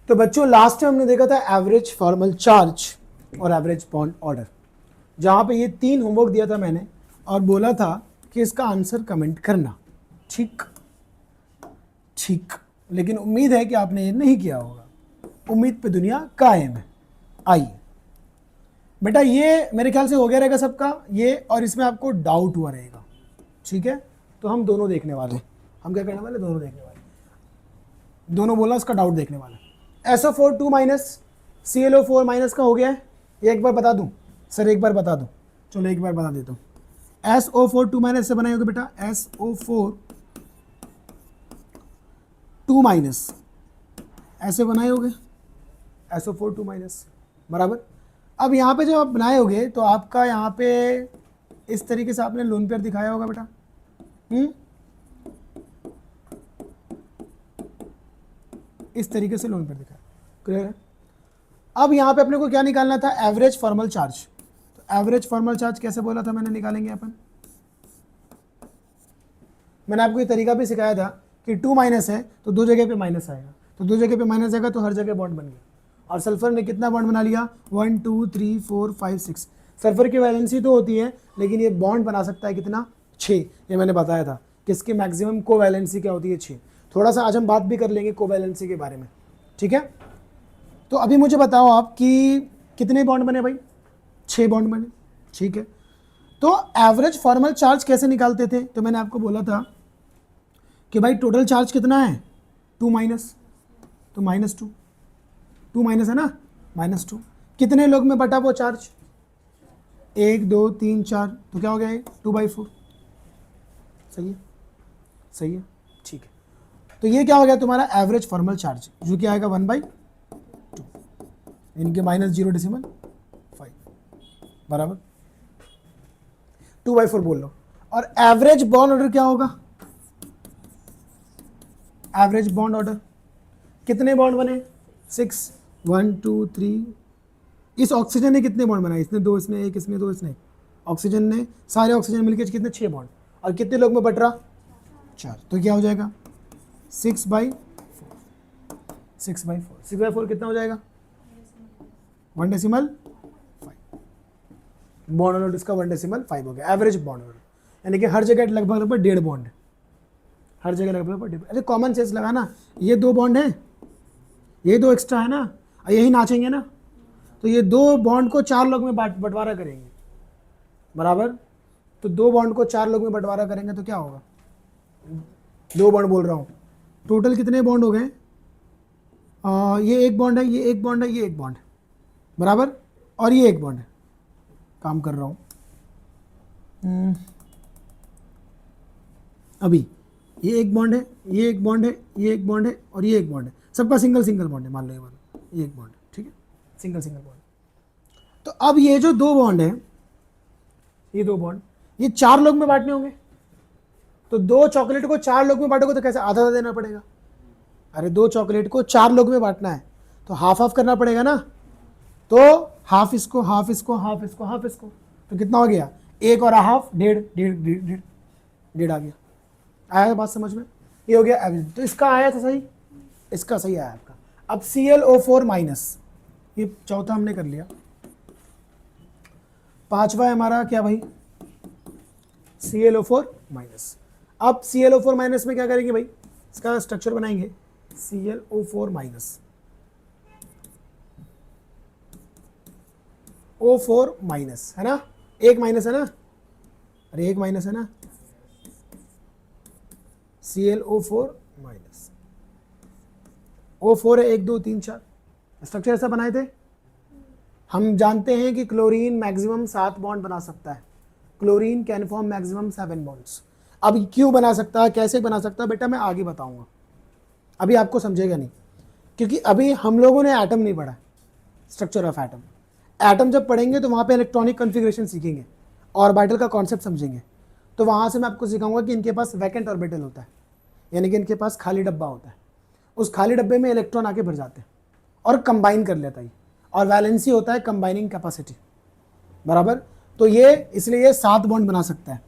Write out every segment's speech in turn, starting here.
तो बच्चों last time हमने देखा था एवरेज फॉर्मल चार्ज और एवरेज बॉन्ड ऑर्डर, जहां पे ये 3 होमवर्क दिया था मैंने और बोला था कि इसका आंसर कमेंट करना। ठीक ठीक, लेकिन उम्मीद है कि आपने ये नहीं किया होगा। उम्मीद पे दुनिया कायम है। आइए बेटा, ये मेरे ख्याल से हो गया रहेगा सबका ये, और इसमें आपको डाउट हुआ रहेगा। ठीक है, तो हम दोनों देखने वाले, हम क्या करने वाले, दोनों देखने वाले। दोनों बोला इसका डाउट देखने वाला। SO4 2 माइनस ClO4 माइनस का हो गया है, ये एक बार बता दूं सर, एक बार बता दूं, चलो एक बार बता देता हूँ। SO4 2 माइनस से बनाए होगे बेटा, SO4 2 माइनस ऐसे बनाए होगे, SO4 2 माइनस बराबर। अब यहाँ पे जब आप बनाए होगे तो आपका यहाँ पे इस तरीके से आपने लोन पेयर दिखाया होगा बेटा। इस तरीके से लोन पेयर दिखाया, क्लियर है। अब यहाँ पे अपने को क्या निकालना था, एवरेज फॉर्मल चार्ज। तो एवरेज फॉर्मल चार्ज कैसे बोला था मैंने, निकालेंगे अपन। मैंने आपको ये तरीका भी सिखाया था कि 2 माइनस है तो 2 जगह पे माइनस आएगा, तो 2 जगह पे माइनस आएगा तो हर जगह बॉन्ड बन गया। और सल्फर ने कितना बॉन्ड बना लिया, 1 2 3 4 5 6। सल्फर की वैलेंसी तो होती है, लेकिन ये बॉन्ड बना सकता है कितना, 6। ये मैंने बताया था कि इसकी मैक्सिमम कोवैलेंसी क्या होती है, 6। थोड़ा सा आज हम बात भी कर लेंगे कोवैलेंसी के बारे में, ठीक है। तो अभी मुझे बताओ आप कि कितने बॉन्ड बने भाई, 6 बॉन्ड बने, ठीक है। तो एवरेज फॉर्मल चार्ज कैसे निकालते थे, तो मैंने आपको बोला था कि भाई टोटल चार्ज कितना है, 2 माइनस, तो -2, 2 माइनस है ना, -2। कितने लोग में बटा वो चार्ज, 1 2 3 4, तो क्या हो गया ये 2/4। सही है, सही है, ठीक है। तो ये क्या हो गया तुम्हारा एवरेज फॉर्मल चार्ज, जो कि आएगा 1/2, इनके -0.5 बराबर 2/4 बोल लो। और एवरेज बॉन्ड ऑर्डर क्या होगा, एवरेज बॉन्ड ऑर्डर कितने बॉन्ड बने, 6 1 2 3। इस ऑक्सीजन ने कितने बॉन्ड बनाए, इसने 2, इसने 1, इसने 2, इसने 1। ऑक्सीजन ने, सारे ऑक्सीजन मिलकर कितने, 6 बॉन्ड। और कितने लोग में बट रहा, 4, तो क्या हो जाएगा 6/4। 6/4 कितना हो जाएगा, 1/5। बॉन्ड ऑर्डर इसका 1/5 हो गया एवरेज बॉन्ड ऑर्डर, यानी कि हर जगह लगभग 1.5 बॉन्ड है, हर जगह लगभग 1.5। अरे कॉमन सेंस लगाना, ये 2 बॉन्ड है, ये 2 एक्स्ट्रा है ना, और यही नाचेंगे ना, तो ये 2 बॉन्ड को 4 लोग में बंटवारा करेंगे, बराबर। तो 2 बॉन्ड को 4 लोग में बंटवारा करेंगे तो क्या होगा, 2 बॉन्ड बोल रहा हूँ, टोटल कितने बॉन्ड हो गए, ये 1 बॉन्ड है, ये 1 बॉन्ड है, ये 1 बॉन्ड है, बराबर, और ये 1 बॉन्ड है। काम कर रहा हूँ अभी, ये 1 बॉन्ड है, ये 1 बॉन्ड है, ये 1 बॉन्ड है, और ये 1 बॉन्ड है, सबका सिंगल सिंगल बॉन्ड है, मान लो ये वाला, ये 1 बॉन्ड है, ठीक है, सिंगल सिंगल बॉन्ड। तो अब ये जो 2 बॉन्ड है, ये 2 बॉन्ड, ये 4 लोग में बांटने होंगे। तो 2 चॉकलेट को 4 लोग में बांटोगे तो कैसे, आधा आधा देना पड़ेगा। अरे 2 चॉकलेट को 4 लोग में बांटना है तो हाफ हाफ करना पड़ेगा ना, तो हाफ इसको, हाफ इसको, हाफ इसको, हाफ इसको, तो कितना हो गया, 1 और हाफ, 1.5 1.5 आ गया। आया बात समझ में, ये हो गया एवरेज। तो इसका आया था सही, इसका सही आया आपका। अब ClO4 माइनस, ये चौथा हमने कर लिया। पांचवा है हमारा क्या भाई, ClO4 माइनस। अब ClO4 माइनस में क्या करेंगे भाई, इसका स्ट्रक्चर बनाएंगे, ClO4 माइनस, O4 माइनस है ना, 1 माइनस है ना, अरे 1 माइनस है ना, ClO4 माइनस, O4 है, 1 2 3 4। स्ट्रक्चर ऐसा बनाए थे। हम जानते हैं कि क्लोरीन मैक्सिमम 7 बॉन्ड बना सकता है, chlorine can form maximum 7 bonds. अब क्यों बना सकता है, कैसे बना सकता है बेटा, मैं आगे बताऊंगा, अभी आपको समझेगा नहीं, क्योंकि अभी हम लोगों ने एटम नहीं पढ़ा, स्ट्रक्चर ऑफ एटम। एटम जब पढ़ेंगे तो वहाँ पे इलेक्ट्रॉनिक कॉन्फ़िगरेशन सीखेंगे, ऑर्बिटल का कॉन्सेप्ट समझेंगे, तो वहाँ से मैं आपको सिखाऊंगा कि इनके पास वैकेंट ऑर्बिटल होता है, यानी कि इनके पास खाली डब्बा होता है, उस खाली डब्बे में इलेक्ट्रॉन आके भर जाते हैं और कंबाइन कर लेता है, और वैलेंसी होता है कंबाइनिंग कैपेसिटी, बराबर। तो ये इसलिए ये 7 बॉन्ड बना सकता है,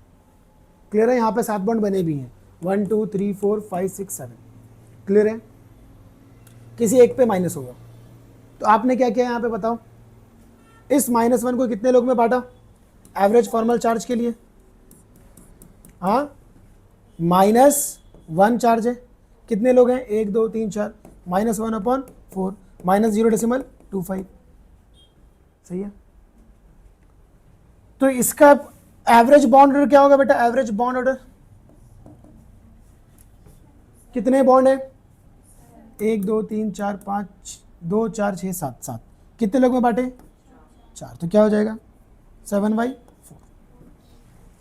क्लियर है। यहाँ पे 7 बॉन्ड बने भी हैं, 1 2 3 4 5 6 7, क्लियर है। किसी एक पे माइनस होगा। तो आपने क्या किया यहाँ पे बताओ, इस -1 को कितने लोग में बांटा एवरेज फॉर्मल चार्ज के लिए? हाँ, -1 चार्ज है, कितने लोग हैं? 1 2 3 4, -1/4 -0.25, सही है। तो इसका एवरेज बॉन्ड ऑर्डर क्या होगा बेटा? एवरेज बॉन्ड ऑर्डर कितने बॉन्ड है? 1 2 3 4 5 2 4 6 7 7, कितने लोग में बांटे? 4, तो क्या हो जाएगा? 7/4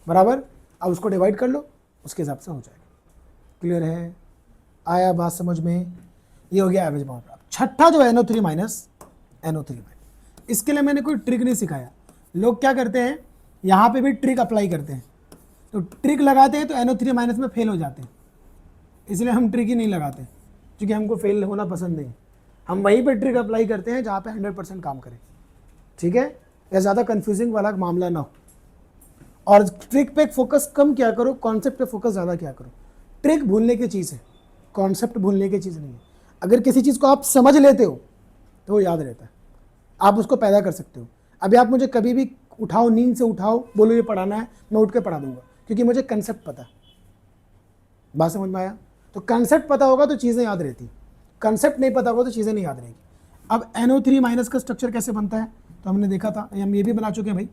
बराबर। अब उसको डिवाइड कर लो, उसके हिसाब से हो जाएगा। क्लियर है? आया बात समझ में? ये हो गया एवरेज बॉन्ड ऑर्डर। छठा जो है NO3 माइनस, इसके लिए मैंने कोई ट्रिक नहीं सिखाया। लोग क्या करते हैं, यहाँ पे भी ट्रिक अप्लाई करते हैं, तो ट्रिक लगाते हैं तो NO3 माइनस में फेल हो जाते हैं। इसलिए हम ट्रिक ही नहीं लगाते, क्योंकि हमको फेल होना पसंद नहीं। हम वहीं पे ट्रिक अप्लाई करते हैं जहाँ पे 100% काम करें, ठीक है, या ज़्यादा कंफ्यूजिंग वाला मामला ना हो। और ट्रिक पे फोकस कम किया करो, कॉन्सेप्ट पे फोकस ज़्यादा किया करो। ट्रिक भूलने की चीज़ है, कॉन्सेप्ट भूलने की चीज़ नहीं है। अगर किसी चीज़ को आप समझ लेते हो तो वो याद रहता है, आप उसको पैदा कर सकते हो। अभी आप मुझे कभी भी उठाओ, नींद से उठाओ, बोलो ये पढ़ाना है, मैं उठ के पढ़ा दूंगा, क्योंकि मुझे कंसेप्ट पता है। बात समझ में आया? तो कंसेप्ट पता होगा तो चीज़ें याद रहती, कंसेप्ट नहीं पता होगा तो चीज़ें नहीं याद रहेगी। अब NO3 माइनस का स्ट्रक्चर कैसे बनता है तो हमने देखा था, हम ये भी बना चुके हैं भाई,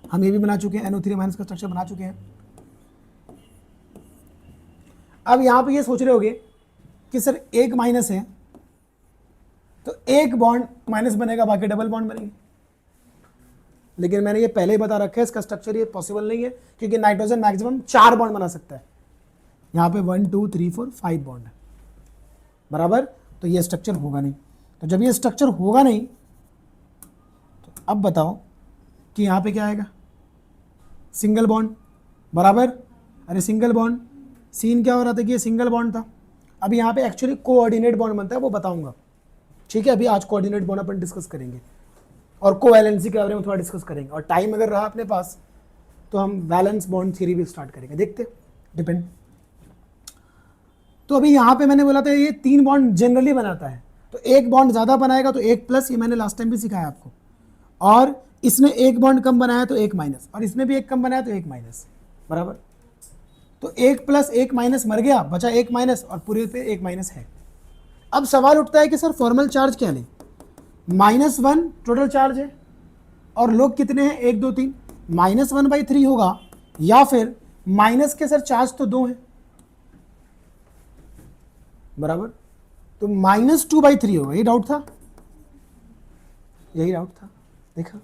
हम ये भी बना चुके हैं, NO3 माइनस का स्ट्रक्चर बना चुके हैं। अब यहाँ पे ये सोच रहे होगे कि सर एक माइनस है तो एक बॉन्ड माइनस बनेगा, बाकी डबल बॉन्ड बनेंगे। लेकिन मैंने ये पहले ही बता रखा है, इसका स्ट्रक्चर ये पॉसिबल नहीं है, क्योंकि नाइट्रोजन मैक्सिमम 4 बॉन्ड बना सकता है। यहाँ पे 1 2 3 4 5 बॉन्ड है, बराबर। तो ये स्ट्रक्चर होगा नहीं। तो जब ये स्ट्रक्चर होगा नहीं तो अब बताओ कि यहाँ पे क्या आएगा? सिंगल बॉन्ड, बराबर। अरे सिंगल बॉन्ड, सीन क्या हो रहा था कि ये सिंगल बॉन्ड था। अभी यहाँ पे एक्चुअली कोऑर्डिनेट बॉन्ड बनता है, वो बताऊंगा, ठीक है। अभी आज कोऑर्डिनेट बॉन्ड अपन डिस्कस करेंगे और कोवैलेंसी के बारे में थोड़ा डिस्कस करेंगे, और टाइम अगर रहा अपने पास तो हम वैलेंस बॉन्ड थ्योरी भी स्टार्ट करेंगे, देखते, डिपेंड। तो अभी यहाँ पे मैंने बोला था ये 3 बॉन्ड जनरली बनाता है, तो एक बॉन्ड ज़्यादा बनाएगा तो एक प्लस, ये मैंने लास्ट टाइम भी सिखाया आपको। और इसने एक बॉन्ड कम बनाया तो एक माइनस, और इसने भी एक कम बनाया तो एक माइनस, बराबर। तो एक प्लस एक माइनस मर गया, बचा एक माइनस, और पूरे पे एक माइनस है। अब सवाल उठता है कि सर फॉर्मल चार्ज क्या लें? -1 टोटल चार्ज है, और लोग कितने हैं? 1 2 3, -1/3 होगा, या फिर माइनस के सर चार्ज तो 2 है, बराबर। तो -2/3 होगा। ये डाउट था, यही डाउट था। देखा,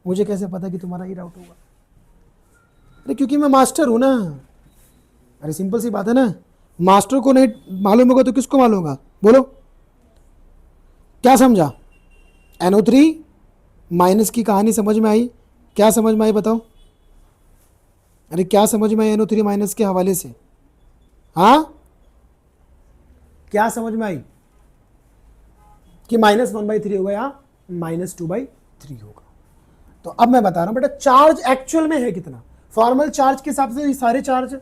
मुझे कैसे पता कि तुम्हारा ये डाउट होगा? अरे क्योंकि मैं मास्टर हूं ना। अरे सिंपल सी बात है ना, मास्टर को नहीं मालूम होगा तो किसको मालूम होगा? बोलो, क्या समझा? NO3 माइनस की कहानी समझ में आई? क्या समझ में आई बताओ? अरे क्या समझ में आई NO3 माइनस के हवाले से? हाँ, क्या समझ में आई? कि -1/3 होगा या -2/3 होगा। तो अब मैं बता रहा हूं बेटा, चार्ज एक्चुअल में है कितना। फॉर्मल चार्ज के हिसाब से ये सारे चार्ज,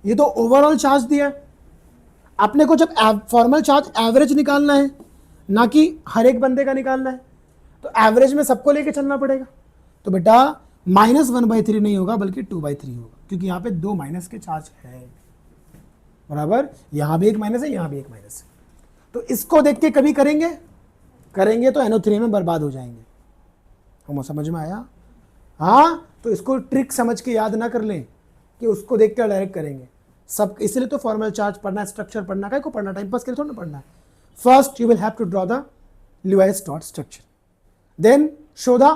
ये तो ओवरऑल चार्ज दिया है। अपने को जब फॉर्मल चार्ज एवरेज निकालना है, ना कि हर एक बंदे का निकालना है, तो एवरेज में सबको लेके चलना पड़ेगा। तो बेटा -1/3 नहीं होगा, बल्कि 2/3 होगा, क्योंकि यहाँ पे 2 माइनस के चार्ज है, बराबर। यहाँ भी एक माइनस है, यहाँ भी एक माइनस है। तो इसको देख के कभी करेंगे तो NO3 में बर्बाद हो जाएंगे। हम समझ में आया? हाँ, तो इसको ट्रिक समझ के याद ना कर लें कि उसको देख के डायरेक्ट करेंगे सब। इसलिए तो फॉर्मल चार्ज पढ़ना है, स्ट्रक्चर पढ़ना है, को पढ़ना, टाइम पास के लिए थोड़ा ना पढ़ना है। First you will have to draw the Lewis dot structure, then show the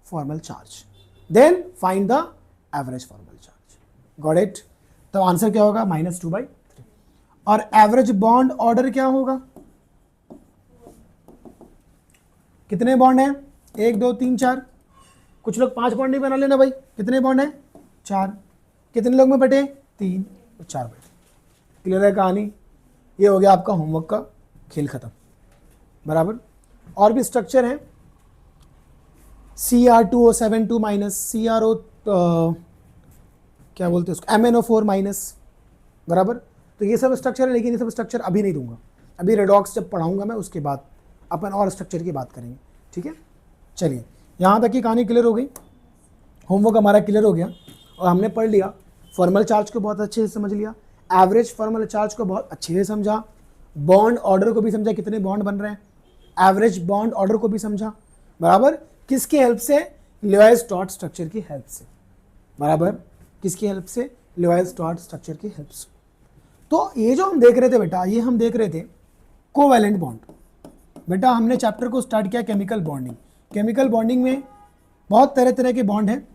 formal charge, then find the average formal charge. Got it? तो आंसर क्या होगा? -2/3। और एवरेज बॉन्ड ऑर्डर क्या होगा? कितने बॉन्ड हैं? 1 2 3 4। कुछ लोग 5 बॉन्ड नहीं बना लेना भाई। कितने बॉन्ड हैं? 4। कितने लोग में बटे? 3, तो 4 बटे। क्लियर है कहानी? ये हो गया आपका होमवर्क का खेल खत्म, बराबर। और भी स्ट्रक्चर है, Cr2O72 माइनस, CrO क्या बोलते हैं उसको, MnO4 माइनस, बराबर। तो ये सब स्ट्रक्चर है, लेकिन ये सब स्ट्रक्चर अभी नहीं दूंगा, अभी रेडॉक्स जब पढ़ाऊंगा मैं उसके बाद अपन और स्ट्रक्चर की बात करेंगे, ठीक है। चलिए यहाँ तक की कहानी क्लियर हो गई, होमवर्क हमारा क्लियर हो गया और हमने पढ़ लिया, फॉर्मल चार्ज को बहुत अच्छे से समझ लिया, एवरेज फॉर्मल चार्ज को बहुत अच्छे से समझा, बॉन्ड ऑर्डर को भी समझा कितने बॉन्ड बन रहे हैं, एवरेज बॉन्ड ऑर्डर को भी समझा, बराबर, किसकी हेल्प से, लेविस डॉट स्ट्रक्चर की हेल्प से, बराबर, किसकी हेल्प से, लेविस डॉट स्ट्रक्चर की हेल्प से। तो ये जो हम देख रहे थे बेटा, ये हम देख रहे थे कोवैलेंट बॉन्ड। बेटा हमने चैप्टर को स्टार्ट किया केमिकल बॉन्डिंग। केमिकल बॉन्डिंग में बहुत तरह तरह के बॉन्ड हैं,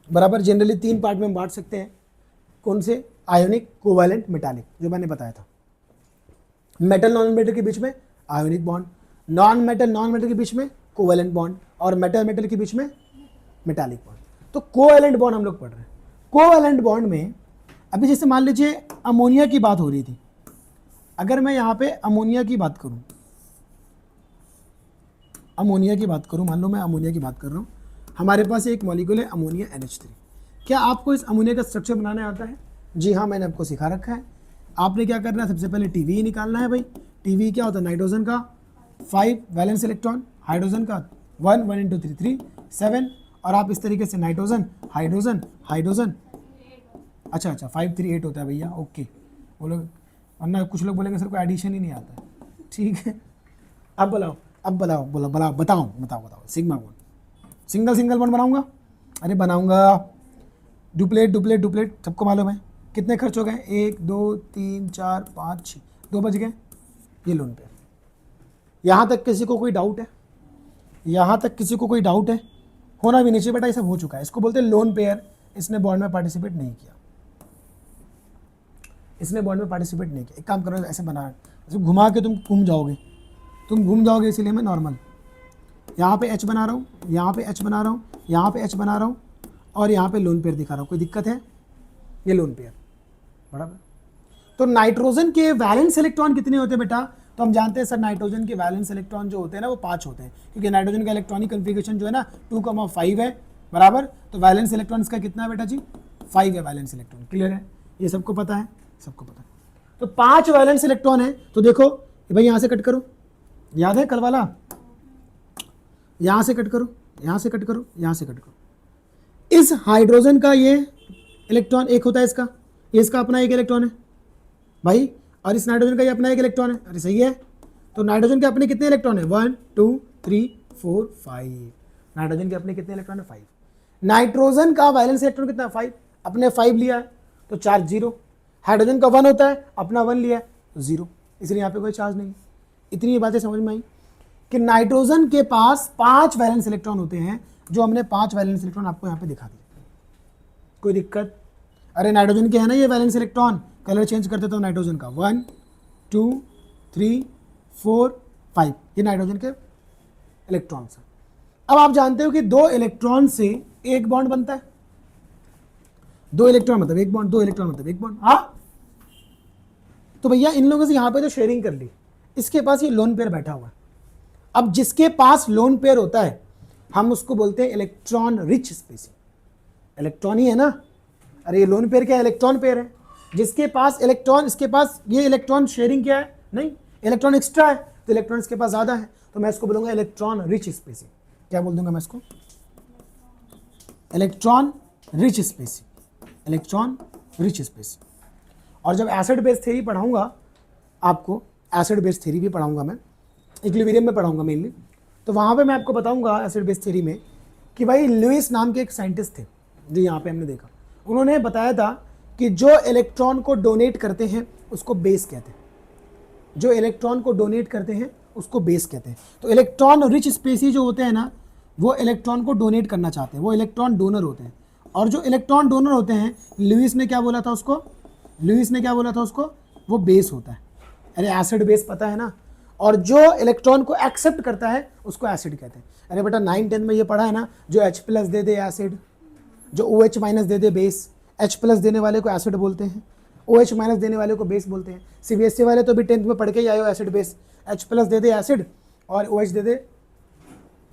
बराबर, जनरली 3 पार्ट में हम बांट सकते हैं। कौन से, आयोनिक, कोवैलेंट, मेटालिक, जो मैंने बताया था। मेटल नॉन मेटल के बीच में आयोनिक बॉन्ड, नॉन मेटल के बीच में कोवैलेंट बॉन्ड, और मेटल मेटल के बीच में मेटालिक बॉन्ड। तो कोवैलेंट बॉन्ड हम लोग पढ़ रहे हैं। कोवैलेंट बॉन्ड में अभी जैसे मान लीजिए अमोनिया की बात हो रही थी, अगर मैं यहाँ पे अमोनिया की बात करूँ, मान लो मैं अमोनिया की बात कर रहा हूँ, हमारे पास एक मॉलिक्यूल है अमोनिया NH3। क्या आपको इस अमोनिया का स्ट्रक्चर बनाने आता है? जी हाँ, मैंने आपको सिखा रखा है। आपने क्या करना है, सबसे पहले टीवी निकालना है भाई। टीवी क्या होता है, नाइट्रोजन का 5 वैलेंस इलेक्ट्रॉन, हाइड्रोजन का 1 1 इंटू 3 3 7, और आप इस तरीके से नाइट्रोजन हाइड्रोजन हाइड्रोजन, अच्छा 5 3 8 होता है भैया, ओके। वो लोग, वरना कुछ लोग बोलेंगे सर को एडिशन ही नहीं आता है, ठीक है। अब बताओ सिग्मा बॉन्ड, सिंगल बॉन्ड बनाऊंगा, अरे बनाऊंगा, डुप्लेट सबको मालूम है। कितने खर्च हो गए, 1 2 3 4 5 6, 2 बज गए। ये लोन पेयर, यहाँ तक किसी को कोई डाउट है? होना भी नहीं चाहिए बेटा, ये सब हो चुका है। इसको बोलते हैं लोन पेयर। इसने बॉन्ड में पार्टिसिपेट नहीं किया, एक काम करो, ऐसे बना, ऐसे घुमा के तुम घूम जाओगे, इसीलिए मैं नॉर्मल यहाँ पे H बना रहा हूँ, यहाँ पे H बना रहा हूँ, और यहाँ पे लोन पेयर दिखा रहा हूँ। कोई दिक्कत है? ये लोन पेयर, बराबर। तो नाइट्रोजन के वैलेंस इलेक्ट्रॉन कितने होते हैं बेटा? तो हम जानते हैं सर, नाइट्रोजन के वैलेंस इलेक्ट्रॉन जो होते हैं ना, वो 5 होते हैं, क्योंकि नाइट्रोजन का इलेक्ट्रॉनिक कन्फिगरेशन जो है ना 2,5 है, बराबर। तो वैलेंस इलेक्ट्रॉन इसका कितना है बेटा जी? 5 है वैलेंस इलेक्ट्रॉन। क्लियर है? ये सबको पता है, तो 5 वैलेंस इलेक्ट्रॉन है। तो देखो भाई, यहाँ से कट करो, याद है कल वाला, यहाँ से कट करो, यहाँ से कट करो। इस हाइड्रोजन का ये इलेक्ट्रॉन एक होता है, इसका अपना एक इलेक्ट्रॉन है भाई, और इस नाइट्रोजन का ये अपना एक इलेक्ट्रॉन है। अरे सही है। तो नाइट्रोजन के अपने कितने इलेक्ट्रॉन है? 1 2 3 4 5। नाइट्रोजन के अपने कितने इलेक्ट्रॉन है? 5। नाइट्रोजन का वैलेंस इलेक्ट्रॉन कितना है? 5। अपने 5 लिया है तो चार्ज 0। हाइड्रोजन का 1 होता है, अपना 1 लिया है तो 0, इसलिए यहाँ पे कोई चार्ज नहीं। इतनी ही बातें समझ में आई कि नाइट्रोजन के पास 5 वैलेंस इलेक्ट्रॉन होते हैं, जो हमने 5 वैलेंस इलेक्ट्रॉन आपको यहाँ पे दिखा दिए। कोई दिक्कत? अरे नाइट्रोजन के है ना ये वैलेंस इलेक्ट्रॉन, कलर चेंज कर देता हूँ नाइट्रोजन का, 1 2 3 4 5, ये नाइट्रोजन के इलेक्ट्रॉन्स हैं। अब आप जानते हो कि 2 इलेक्ट्रॉन से एक बॉन्ड बनता है। 2 इलेक्ट्रॉन मतलब एक बॉन्ड, 2 इलेक्ट्रॉन मतलब एक बॉन्ड। हाँ, तो भैया इन लोगों से यहाँ पे तो शेयरिंग कर ली, इसके पास ये लोन पेयर बैठा हुआ है। अब जिसके पास लोन पेयर होता है हम उसको बोलते हैं इलेक्ट्रॉन रिच स्पेसी। इलेक्ट्रॉन ही है ना, अरे ये लोन पेयर क्या है? इलेक्ट्रॉन पेयर है। जिसके पास इलेक्ट्रॉन, इसके पास ये इलेक्ट्रॉन शेयरिंग क्या है? नहीं, इलेक्ट्रॉन एक्स्ट्रा है, तो इलेक्ट्रॉन इसके पास ज्यादा है, तो मैं इसको बोलूंगा इलेक्ट्रॉन रिच स्पेसी। क्या बोल दूंगा मैं इसको? Electron rich species, electron rich species. और जब एसिड बेस थ्योरी पढ़ाऊंगा आपको, एसिड बेस थ्योरी भी पढ़ाऊंगा मैं, इक्विलिब्रियम में पढ़ाऊंगा मेनली, तो वहाँ पे मैं आपको बताऊंगा एसिड बेस थ्योरी में कि भाई लुईस नाम के एक साइंटिस्ट थे, जो यहाँ पे हमने देखा, उन्होंने बताया था कि जो इलेक्ट्रॉन को डोनेट करते हैं उसको बेस कहते हैं। जो इलेक्ट्रॉन को डोनेट करते हैं उसको बेस कहते हैं। तो इलेक्ट्रॉन रिच स्पेसी जो होते हैं ना, वो इलेक्ट्रॉन को डोनेट करना चाहते हैं, वो इलेक्ट्रॉन डोनर होते हैं। और जो इलेक्ट्रॉन डोनर होते हैं, लुईस ने क्या बोला था उसको? वो बेस होता है। अरे एसिड बेस पता है ना। और जो इलेक्ट्रॉन को एक्सेप्ट करता है उसको एसिड कहते हैं। अरे बेटा 9 10 में ये पढ़ा है ना, जो H+ दे दे एसिड, जो OH- दे दे बेस। H+ देने वाले को एसिड बोलते हैं, OH- देने वाले को बेस बोलते हैं। CBSE वाले तो भी 10th में पढ़ के ही आए हो एसिड बेस। H+ दे दे एसिड और OH दे दे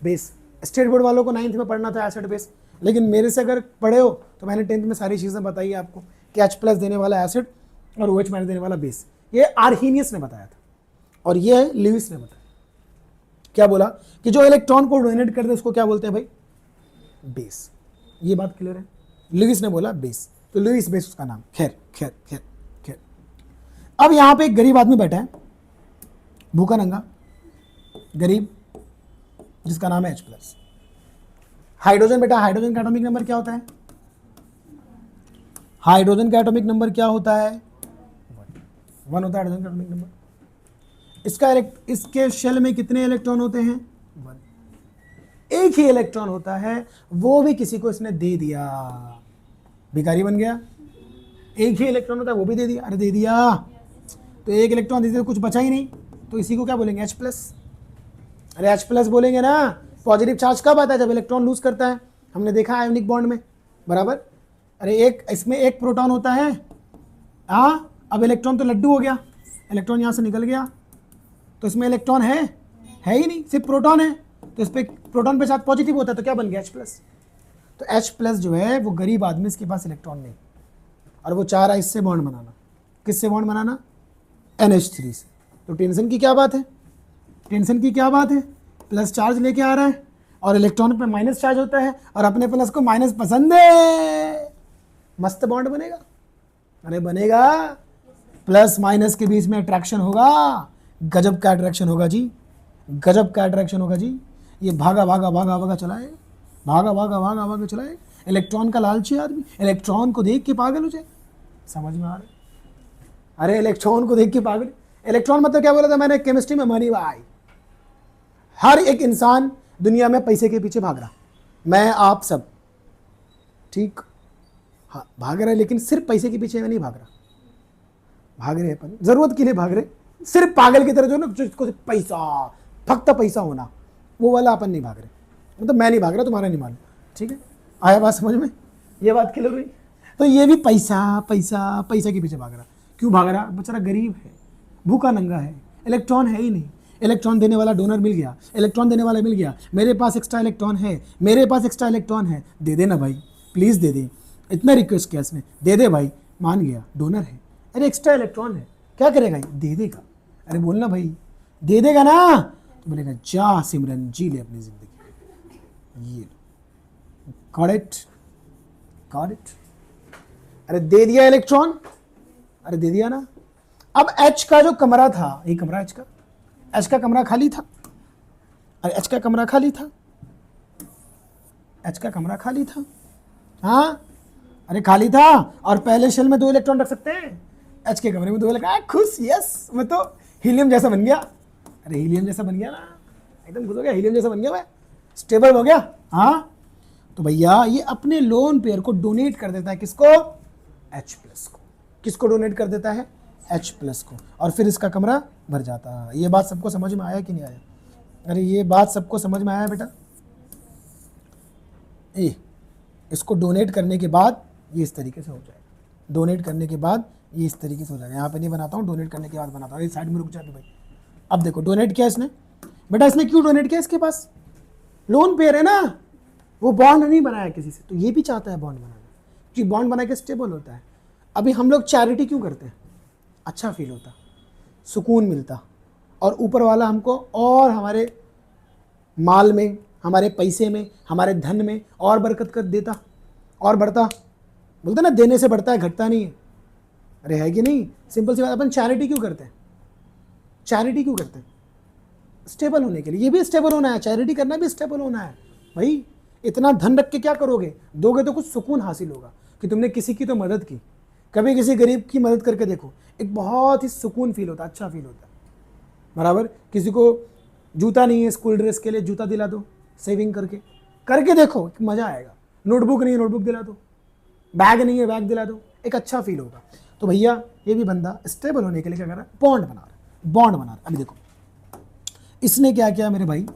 बेस। स्टेट बोर्ड वालों को 9th में पढ़ना था एसिड बेस, लेकिन मेरे से अगर पढ़े हो तो मैंने 10th में सारी चीज़ें बताई है आपको कि H+ देने वाला एसिड और OH- देने वाला बेस। ये आर्हीनियस ने बताया था। और ये है लुईस ने बताया, क्या बोला कि जो इलेक्ट्रॉन को डोनेट करते हैं उसको क्या बोलते हैं भाई, बेस। ये बात क्लियर है, लुईस ने बोला बेस, तो लुईस बेस उसका नाम। खैर खैर खैर खैर, अब यहां पे एक गरीब आदमी बैठा है, भूखा नंगा गरीब, जिसका नाम है H+। हाइड्रोजन बेटा, हाइड्रोजन का एटॉमिक नंबर क्या होता है, हाइड्रोजन का एटॉमिक नंबर क्या होता है, 1 होता है हाइड्रोजन का एटॉमिक नंबर। इसके शेल में कितने इलेक्ट्रॉन होते हैं, 1। एक ही इलेक्ट्रॉन होता है, वो भी किसी को इसने दे दिया, भिखारी बन गया। एक ही इलेक्ट्रॉन होता है, वो भी दे दिया, अरे दे दिया तो एक इलेक्ट्रॉन दे दिया तो कुछ बचा ही नहीं, तो इसी को क्या बोलेंगे, H+। अरे H+ बोलेंगे ना। पॉजिटिव चार्ज कब आता है, जब इलेक्ट्रॉन लूज करता है, हमने देखा आयोनिक बॉन्ड में, बराबर। अरे एक इसमें एक प्रोटॉन होता है, हाँ, अब इलेक्ट्रॉन तो लड्डू हो गया, इलेक्ट्रॉन यहाँ से निकल गया, तो इसमें इलेक्ट्रॉन है ही नहीं, सिर्फ प्रोटॉन है, तो इस पर प्रोटॉन पे चार्ज पॉजिटिव होता है, तो क्या बन गया, H+। तो H+ जो है वो गरीब आदमी, इसके पास इलेक्ट्रॉन नहीं, और वो चाह रहा है इससे बॉन्ड बनाना। किससे बॉन्ड बनाना, NH3 से। तो टेंशन की क्या बात है, टेंशन की क्या बात है, प्लस चार्ज लेके आ रहा है और इलेक्ट्रॉन पे माइनस चार्ज होता है, और अपने प्लस को माइनस पसंद है, मस्त बॉन्ड बनेगा। अरे बनेगा, प्लस माइनस के बीच में अट्रैक्शन होगा, गजब का अट्रैक्शन होगा जी, गजब का अट्रैक्शन होगा जी। ये भागा भागा भागा भागा चलाए, भागा भागा भागा भागा चलाए, इलेक्ट्रॉन का लालची आदमी, इलेक्ट्रॉन को देख के पागल हो जाए, समझ में आ रहा है। अरे इलेक्ट्रॉन को देख के पागल, इलेक्ट्रॉन मतलब क्या बोला था मैंने केमिस्ट्री में, मनी भाई। हर एक इंसान दुनिया में पैसे के पीछे भाग रहा, मैं आप सब, ठीक, हाँ भाग रहे, लेकिन सिर्फ पैसे के पीछे में नहीं भाग रहा, भाग रहे अपन जरूरत के लिए भाग रहे, सिर्फ पागल की तरह जो ना, जिसको पैसा, फक्त पैसा होना, वो वाला अपन नहीं भाग रहे, मतलब मैं नहीं भाग रहा, तुम्हारा नहीं मालूम, ठीक है, आया बात समझ में, ये बात क्लियर हुई। तो ये भी पैसा पैसा पैसा के पीछे भाग रहा, क्यों भाग रहा, बेचारा गरीब है, भूखा नंगा है, इलेक्ट्रॉन है ही नहीं, इलेक्ट्रॉन देने वाला डोनर मिल गया, इलेक्ट्रॉन देने वाला मिल गया, मेरे पास एक्स्ट्रा इलेक्ट्रॉन है, मेरे पास एक्स्ट्रा इलेक्ट्रॉन है, दे दे ना भाई, प्लीज़ दे दे, इतना रिक्वेस्ट किया इसने, दे दे भाई, मान गया, डोनर है, अरे एक्स्ट्रा इलेक्ट्रॉन है, क्या करेगा, दे देगा, अरे बोलना भाई, दे देगा ना, तो बोलेगा जा सिमरन जी ले अपनी जिंदगी, ये गॉट इट, गॉट इट। अरे दे दिया इलेक्ट्रॉन, अरे दे दिया ना। अब H का जो कमरा था, ये कमरा H का कमरा खाली था, अरे H का कमरा खाली था, H का कमरा खाली था, हाँ, अरे खाली था, और पहले शेल में 2 इलेक्ट्रॉन रख सकते हैं, H के कमरे में 2 इलेक्ट्रॉन, खुश, यस, मैं तो हीलियम जैसा बन गया, अरे हीलियम जैसा बन गया ना, एकदम खुश हो गया, हीलियम जैसा बन गया मैं, स्टेबल हो गया, हाँ। तो भैया ये अपने लोन पेयर को डोनेट कर देता है, किसको, H+ को, किसको डोनेट कर देता है, H+ को, और फिर इसका कमरा भर जाता है। ये बात सबको समझ में आया कि नहीं आया, अरे ये बात सबको समझ में आया बेटा, इसको डोनेट करने के बाद ये इस तरीके से हो जाएगा, डोनेट करने के बाद ये इस तरीके से हो जाएगा, यहाँ पे नहीं बनाता हूँ, डोनेट करने के बाद बनाता हूँ, ये साइड में रुक जाते भाई। अब देखो डोनेट किया इसने, बेटा इसने क्यों डोनेट किया, इसके पास लोन पेयर है ना, वो बॉन्ड नहीं बनाया किसी से, तो ये भी चाहता है बॉन्ड बनाना, क्योंकि बॉन्ड बना के स्टेबल होता है। अभी हम लोग चैरिटी क्यों करते हैं, अच्छा फील होता, सुकून मिलता, और ऊपर वाला हमको और हमारे माल में, हमारे पैसे में, हमारे धन में और बरकत कर देता, और बढ़ता, बोलते ना देने से बढ़ता है, घटता नहीं है, अरे है कि नहीं, सिंपल सी बात। अपन चैरिटी क्यों करते हैं, चैरिटी क्यों करते हैं, स्टेबल होने के लिए, ये भी स्टेबल होना है, चैरिटी करना भी स्टेबल होना है भाई। इतना धन रख के क्या करोगे, दोगे तो कुछ सुकून हासिल होगा कि तुमने किसी की तो मदद की, कभी किसी गरीब की मदद करके देखो, एक बहुत ही सुकून फील होता है, अच्छा फील होता है, बराबर। किसी को जूता नहीं है स्कूल ड्रेस के लिए, जूता दिला दो, सेविंग करके देखो, मज़ा आएगा। नोटबुक नहीं है, नोटबुक दिला दो, बैग नहीं है, बैग दिला दो, एक अच्छा फील होगा। तो भैया ये भी बंदा स्टेबल होने के लिए क्या कर रहा है, बॉन्ड बना रहा है, बॉन्ड बना रहा है। अभी देखो इसने क्या किया मेरे भाई,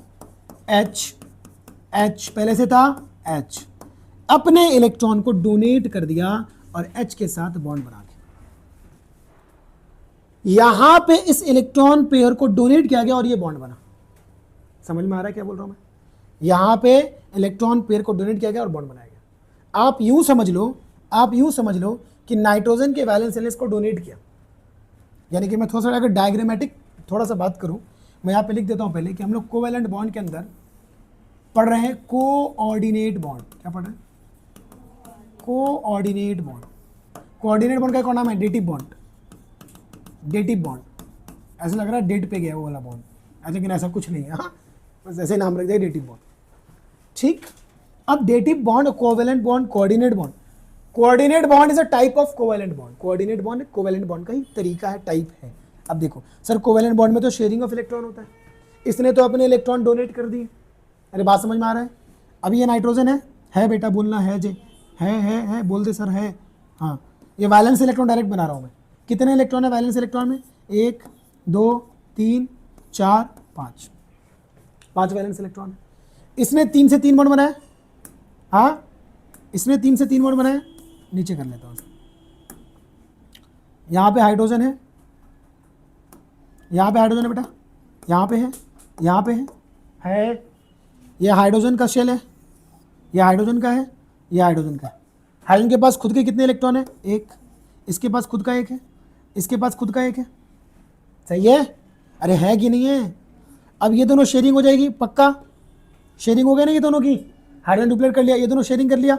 H पहले से था, H अपने इलेक्ट्रॉन को डोनेट कर दिया और H के साथ बॉन्ड बना दिया। यहां पे इस इलेक्ट्रॉन पेयर को डोनेट किया गया और ये बॉन्ड बना। समझ में आ रहा है क्या बोल रहा हूं मैं, यहां पे इलेक्ट्रॉन पेयर को डोनेट किया गया और बॉन्ड बनाया गया। आप यूं समझ लो कि नाइट्रोजन के वैलेंस एलिमेंट्स को डोनेट किया, यानी कि मैं थोड़ा सा अगर डायग्रामेटिक थोड़ा सा बात करूं, मैं यहाँ पे लिख देता हूँ पहले कि हम लोग कोवेलेंट बॉन्ड के अंदर पढ़ रहे हैं कोऑर्डिनेट बॉन्ड। क्या पढ़ रहे हैं? Coordinate bond. कोऑर्डिनेट बॉन्ड का कौन नाम है? Dative bond. डेटिव बॉन्ड, ऐसा लग रहा है डेट पे गया वो वाला बॉन्ड, लेकिन ऐसा कुछ नहीं है। हाँ, बस ऐसे नाम रख दिया डेटिव बॉन्ड। ठीक, अब dative bond, covalent bond, coordinate bond. Coordinate bond is a type of covalent bond. Coordinate bond covalent bond का ही तरीका है, टाइप है। अब देखो सर, कोवेलेंट बॉन्ड में तो शेयरिंग ऑफ इलेक्ट्रॉन होता है, इसने तो अपने इलेक्ट्रॉन डोनेट कर दिए। अरे बात समझ में आ रहा है? अब ये नाइट्रोजन है बेटा, बोलना है जे, है बोल दे सर, है। हाँ, ये वैलेंस इलेक्ट्रॉन डायरेक्ट बना रहा हूँ मैं। कितने इलेक्ट्रॉन है वैलेंस इलेक्ट्रॉन में? 1 2 3 4 5, 5 वैलेंस इलेक्ट्रॉन है। इसने 3 से 3 बॉन्ड बनाया। हाँ, इसने 3 से 3 बॉन्ड बनाया। नीचे कर लेता हूँ, यहाँ पे हाइड्रोजन है, यहाँ पे हाइड्रोजन है बेटा, यहाँ पे है, यहाँ पे है। ये हाइड्रोजन का शेल है, ये हाइड्रोजन का है, ये हाइड्रोजन का है। हाइड्रोजन के पास खुद के कितने इलेक्ट्रॉन है? 1। इसके पास खुद का 1 है, इसके पास खुद का 1 है। सही है? अरे है कि नहीं है? अब ये दोनों शेयरिंग हो जाएगी, पक्का शेयरिंग हो गया ना ये दोनों की। हाइड्रोजन डुप्लीट कर लिया, ये दोनों शेयरिंग कर लिया,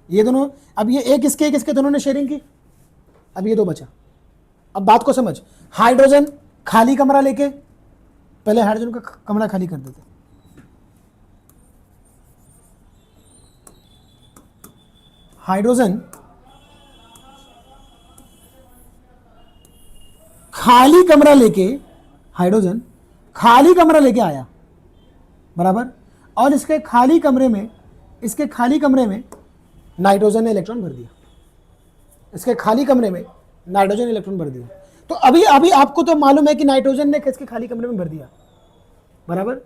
ये दोनों। अब ये एक इसके दोनों ने शेयरिंग की, अब ये 2 बचा। अब बात को समझ, हाइड्रोजन खाली कमरा लेके, पहले हाइड्रोजन का कमरा खाली कर देते। हाइड्रोजन खाली कमरा लेके, हाइड्रोजन खाली कमरा लेके आया, बराबर। और इसके खाली कमरे में नाइट्रोजन ने इलेक्ट्रॉन भर दिया। इसके खाली कमरे में नाइट्रोजन इलेक्ट्रॉन भर दिया। तो अभी आपको तो मालूम है कि नाइट्रोजन ने किसके खाली कमरे में भर दिया, बराबर।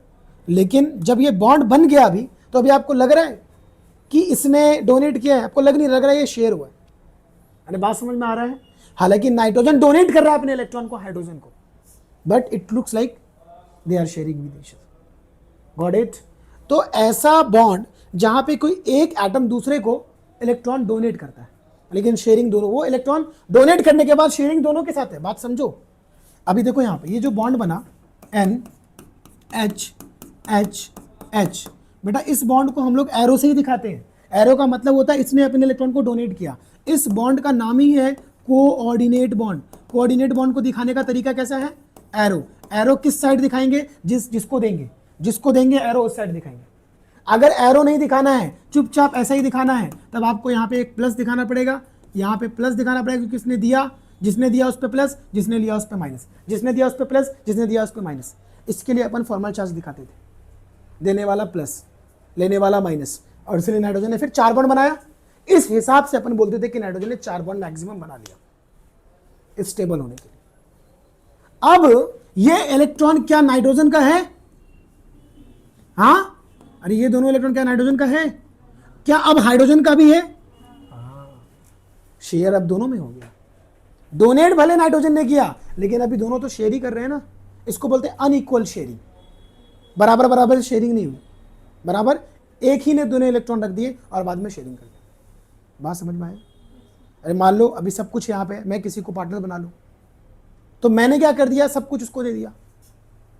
लेकिन जब ये बॉन्ड बन गया अभी, तो अभी आपको लग रहा है कि इसने डोनेट किया है? आपको लग रहा है ये शेयर हुआ है। अरे बात समझ में आ रहा है? हालांकि नाइट्रोजन डोनेट कर रहा है अपने इलेक्ट्रॉन को हाइड्रोजन को, but it looks like they are sharing with each other. Got it? तो ऐसा बॉन्ड जहां पे कोई एक एटम दूसरे को इलेक्ट्रॉन डोनेट करता है, लेकिन शेयरिंग दोनों, वो इलेक्ट्रॉन डोनेट करने के बाद शेयरिंग दोनों के साथ है। बात समझो। अभी देखो यहां पे ये जो बॉन्ड बना NH, बेटा इस बॉन्ड को हम लोग एरो से ही दिखाते हैं। एरो का मतलब होता है इसने अपने इलेक्ट्रॉन को डोनेट किया। इस बॉन्ड का नाम ही है कोऑर्डिनेट बॉन्ड। कोऑर्डिनेट बॉन्ड को दिखाने का तरीका कैसा है? एरो। एरो किस साइड दिखाएंगे? जिसको देंगे एरो उस साइड दिखाएंगे। अगर एरो नहीं दिखाना है, चुपचाप ऐसा ही दिखाना है, तब आपको यहाँ पे एक प्लस दिखाना पड़ेगा, यहाँ पे प्लस दिखाना पड़ेगा, क्योंकि किसने दिया, जिसने दिया उस पे प्लस, जिसने लिया उस पे माइनस, जिसने दिया उस पे प्लस, जिसने दिया उस पे माइनस। इसके लिए अपन फॉर्मल चार्ज दिखाते थे, देने वाला प्लस, लेने वाला माइनस, और इसलिए नाइट्रोजन ने फिर 4 बॉन्ड बनाया। इस हिसाब से अपन बोलते थे कि नाइट्रोजन ने 4 बॉन्ड मैक्सिमम बना लिया स्टेबल होने के लिए। अब ये इलेक्ट्रॉन क्या नाइट्रोजन का है? हाँ, अरे ये दोनों इलेक्ट्रॉन क्या नाइट्रोजन का है? क्या अब हाइड्रोजन का भी है? शेयर अब दोनों में हो गया। डोनेट भले नाइट्रोजन ने किया, लेकिन अभी दोनों तो शेयर ही कर रहे हैं ना। इसको बोलते हैं अनइक्वल शेयरिंग। बराबर बराबर शेयरिंग नहीं हुई, बराबर एक ही ने दोनों इलेक्ट्रॉन रख दिए और बाद में शेयरिंग कर दी। बात समझ में आया? अरे मान लो अभी सब कुछ यहाँ पे, मैं किसी को पार्टनर बना लूँ, तो मैंने क्या कर दिया, सब कुछ उसको दे दिया,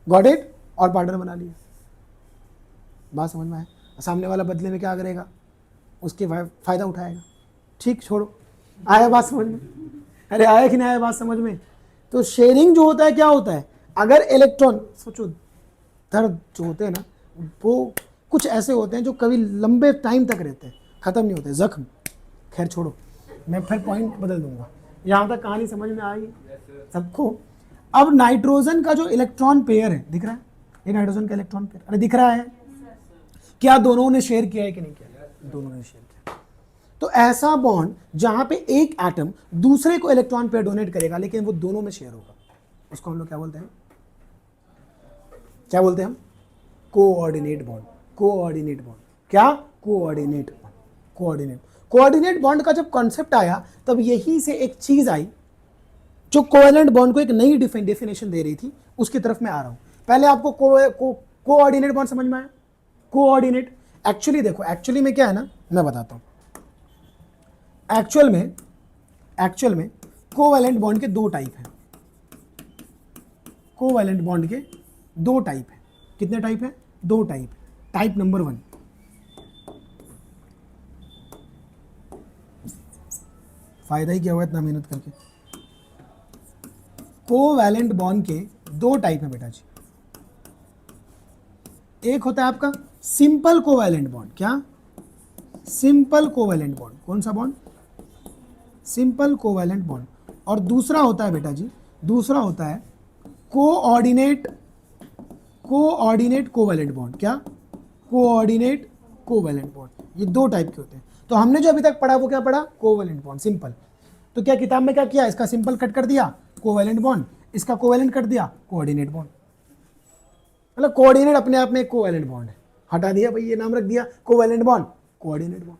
गॉट इट, और पार्टनर बना लिया। बात समझ में आया? सामने वाला बदले में क्या करेगा? उसके फायदा उठाएगा। ठीक, छोड़ो। आया बात समझ में? अरे आया कि नहीं आया बात समझ में? तो शेयरिंग जो होता है क्या होता है? अगर इलेक्ट्रॉन, सोचो दर्द जो होते हैं ना, वो कुछ ऐसे होते हैं जो कभी लंबे टाइम तक रहते हैं, खत्म नहीं होते, जख्म। खैर छोड़ो, मैं फिर पॉइंट बदल दूंगा। यहाँ तक कहानी समझ में आई सबको? अब नाइट्रोजन का जो इलेक्ट्रॉन पेयर है, दिख रहा है? ये नाइट्रोजन का इलेक्ट्रॉन पेयर, अरे दिख रहा है? क्या दोनों ने शेयर किया है कि नहीं किया? दोनों ने शेयर किया। तो ऐसा बॉन्ड जहां पे एक एटम दूसरे को इलेक्ट्रॉन पेयर डोनेट करेगा, लेकिन वो दोनों में शेयर होगा, उसको हम लोग क्या बोलते हैं? क्या बोलते हैं हम? Coordinate bond. कोऑर्डिनेट बॉन्ड क्या? Coordinate bond. कोऑर्डिनेट बॉन्ड का जब कॉन्सेप्ट आया, तब यही से एक चीज आई जो कोवेलेंट बॉन्ड को एक नई डेफिनेशन दे रही थी। उसकी तरफ मैं आ रहा हूं। पहले आपको कोऑर्डिनेट बॉन्ड समझ में आया? कोऑर्डिनेट एक्चुअली देखो, एक्चुअली में क्या है ना, मैं बताता हूं। एक्चुअल में कोवेलेंट बॉन्ड के 2 टाइप हैं। कोवैलेंट बॉन्ड के दो टाइप है। कितने टाइप है? दो टाइप। टाइप नंबर 1, फायदा ही क्या हुआ इतना मेहनत करके। कोवैलेंट बॉन्ड के दो टाइप है बेटा जी। एक होता है आपका सिंपल कोवैलेंट बॉन्ड। क्या? Simple covalent bond. कौन सा बॉन्ड? Simple covalent bond. और दूसरा होता है बेटा जी, दूसरा होता है कोऑर्डिनेट कोवैलेंट बॉन्ड। क्या? Coordinate covalent bond. ये दो टाइप के होते हैं। तो हमने जो अभी तक पढ़ा वो क्या पढ़ा? Covalent bond, simple. तो क्या किताब में क्या किया? इसका सिंपल कट कर दिया, कोवैलेंट बॉन्ड। इसका कोवैलेंट कट दिया, कोऑर्डिनेट बॉन्ड। मतलब कोऑर्डिनेट अपने आप में एक कोवैलेंट बॉन्ड है, हटा दिया भाई, ये नाम रख दिया कोवैलेंट बॉन्ड, कोऑर्डिनेट बॉन्ड।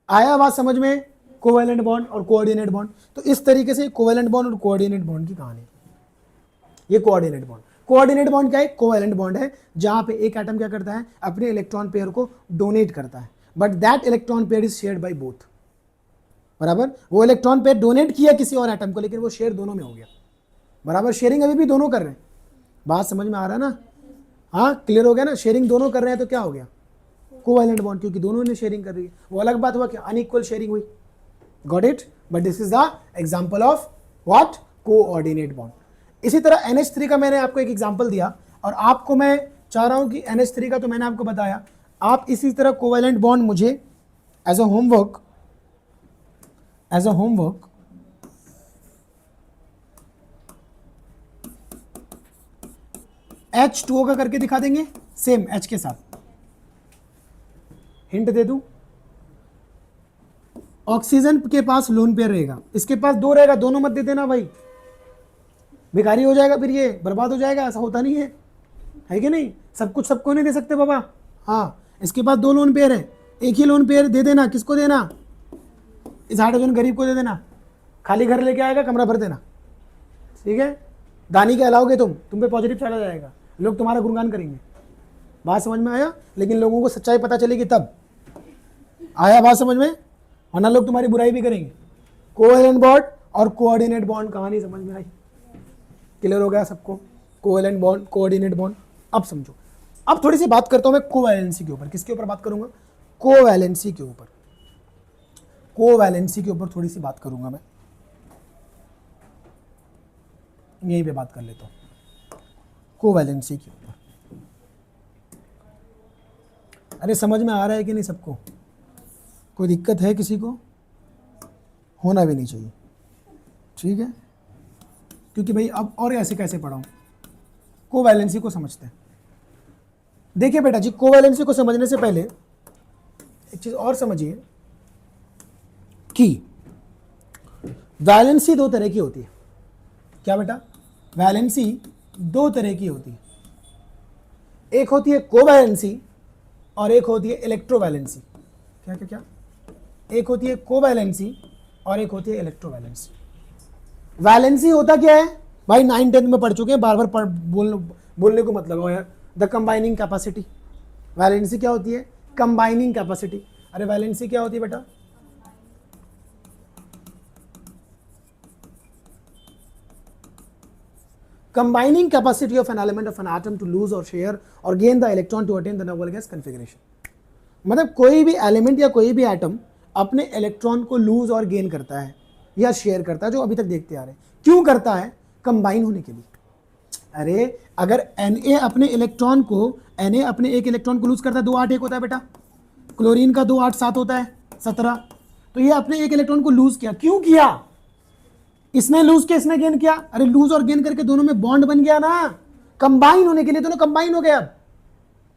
आया बात समझ में? कोवैलेंट बॉन्ड और कोऑर्डिनेट बॉन्ड। तो इस तरीके से कोवैलेंट बॉन्ड और कोऑर्डिनेट बॉन्ड की कहानी। ये कोऑर्डिनेट बॉन्ड। कोऑर्डिनेट बॉन्ड क्या है? कोवैलेंट बॉन्ड है जहां पे एक एटम क्या करता है? अपने इलेक्ट्रॉन पेयर को डोनेट करता है, but that electron pair is shared by both. बराबर? वो इलेक्ट्रॉन पेयर डोनेट किया किसी और एटम को, लेकिन वो शेयर दोनों में हो गया। बराबर? शेयरिंग अभी भी दोनों कर रहे हैं। बात समझ में आ रहा है ना? हाँ, क्लियर हो गया ना? शेयरिंग दोनों कर रहे हैं तो क्या हो गया? कोवैलेंट बॉन्ड, क्योंकि दोनों ने शेयरिंग कर रही है। वो अलग बात हुआ क्या? अनइक्वल शेयरिंग हुई। Got it? But this is the example of what? Coordinate bond. इसी तरह NH3 का मैंने आपको एक एग्जांपल दिया, और आपको मैं चाह रहा हूं कि NH3 का तो मैंने आपको बताया, आप इसी तरह कोवैलेंट बॉन्ड मुझे एज अ होमवर्क H2O का करके दिखा देंगे, सेम H के साथ। हिंट दे दूं, ऑक्सीजन के पास लोन पेयर रहेगा, इसके पास दो रहेगा, दोनों मत दे देना भाई, भिखारी हो जाएगा, फिर ये बर्बाद हो जाएगा। ऐसा होता नहीं है कि नहीं? सब कुछ सबको नहीं दे सकते बाबा। हाँ, इसके पास दो लोन पेयर है, एक ही लोन पेयर दे देना। किसको देना? इस हाइड्रोजन गरीब को दे देना। खाली घर लेके आएगा, कमरा भर देना, ठीक है? दानी के अलाओगे तुम पे पॉजिटिव चला जाएगा, लोग तुम्हारा गुणगान करेंगे। बात समझ में आया? लेकिन लोगों को सच्चाई पता चलेगी तब। आया बात समझ में? वरना लोग तुम्हारी बुराई भी करेंगे। कोवैलेंट बॉन्ड और कोऑर्डिनेट बॉन्ड कहानी समझ में आई? क्लियर हो गया सबको? Covalent bond, coordinate bond. अब समझो, अब थोड़ी सी बात करता हूं मैं कोवैलेंसी के ऊपर। किसके ऊपर बात करूंगा? कोवैलेंसी के ऊपर। कोवैलेंसी के ऊपर थोड़ी सी बात करूंगा मैं, यहीं पे बात कर लेता हूं कोवैलेंसी के ऊपर। अरे समझ में आ रहा है कि नहीं सबको? कोई दिक्कत है किसी को? होना भी नहीं चाहिए, ठीक है? क्योंकि भाई अब और ऐसे कैसे पढ़ाऊं? कोवैलेंसी को समझते हैं। देखिए बेटा जी, कोवैलेंसी को समझने से पहले एक चीज और समझिए कि वैलेंसी दो तरह की होती है। क्या बेटा? वैलेंसी दो तरह की होती है। एक होती है कोवैलेंसी और एक होती है इलेक्ट्रोवैलेंसी। क्या क्या क्या? एक होती है कोवैलेंसी और एक होती है इलेक्ट्रोवैलेंसी। वैलेंसी होता क्या है भाई? 9-10 में पढ़ चुके हैं, बार बार बोलने को मत लगाओ यार। The combining capacity. वैलेंसी क्या होती है? Combining capacity. अरे वैलेंसी क्या होती है बेटा? combining capacity of an element of an atom to lose or share or gain the electron to attain the noble gas configuration। मतलब कोई भी एलिमेंट या कोई भी एटम अपने इलेक्ट्रॉन को लूज और गेन करता है या शेयर करता है, जो अभी तक देखते आ रहे हैं। क्यों करता है? कंबाइन होने के लिए। अरे अगर Na अपने इलेक्ट्रॉन को, Na अपने एक इलेक्ट्रॉन को लूज करता है, 2 8 1 होता है बेटा। क्लोरीन का 2 8 7 होता है, 17। तो ये अपने एक इलेक्ट्रॉन को लूज किया। क्यों किया? इसने लूज किया, इसने गेन किया। अरे लूज और गेन करके दोनों में बॉन्ड बन गया ना, कंबाइन होने के लिए। दोनों कंबाइन हो गए, अब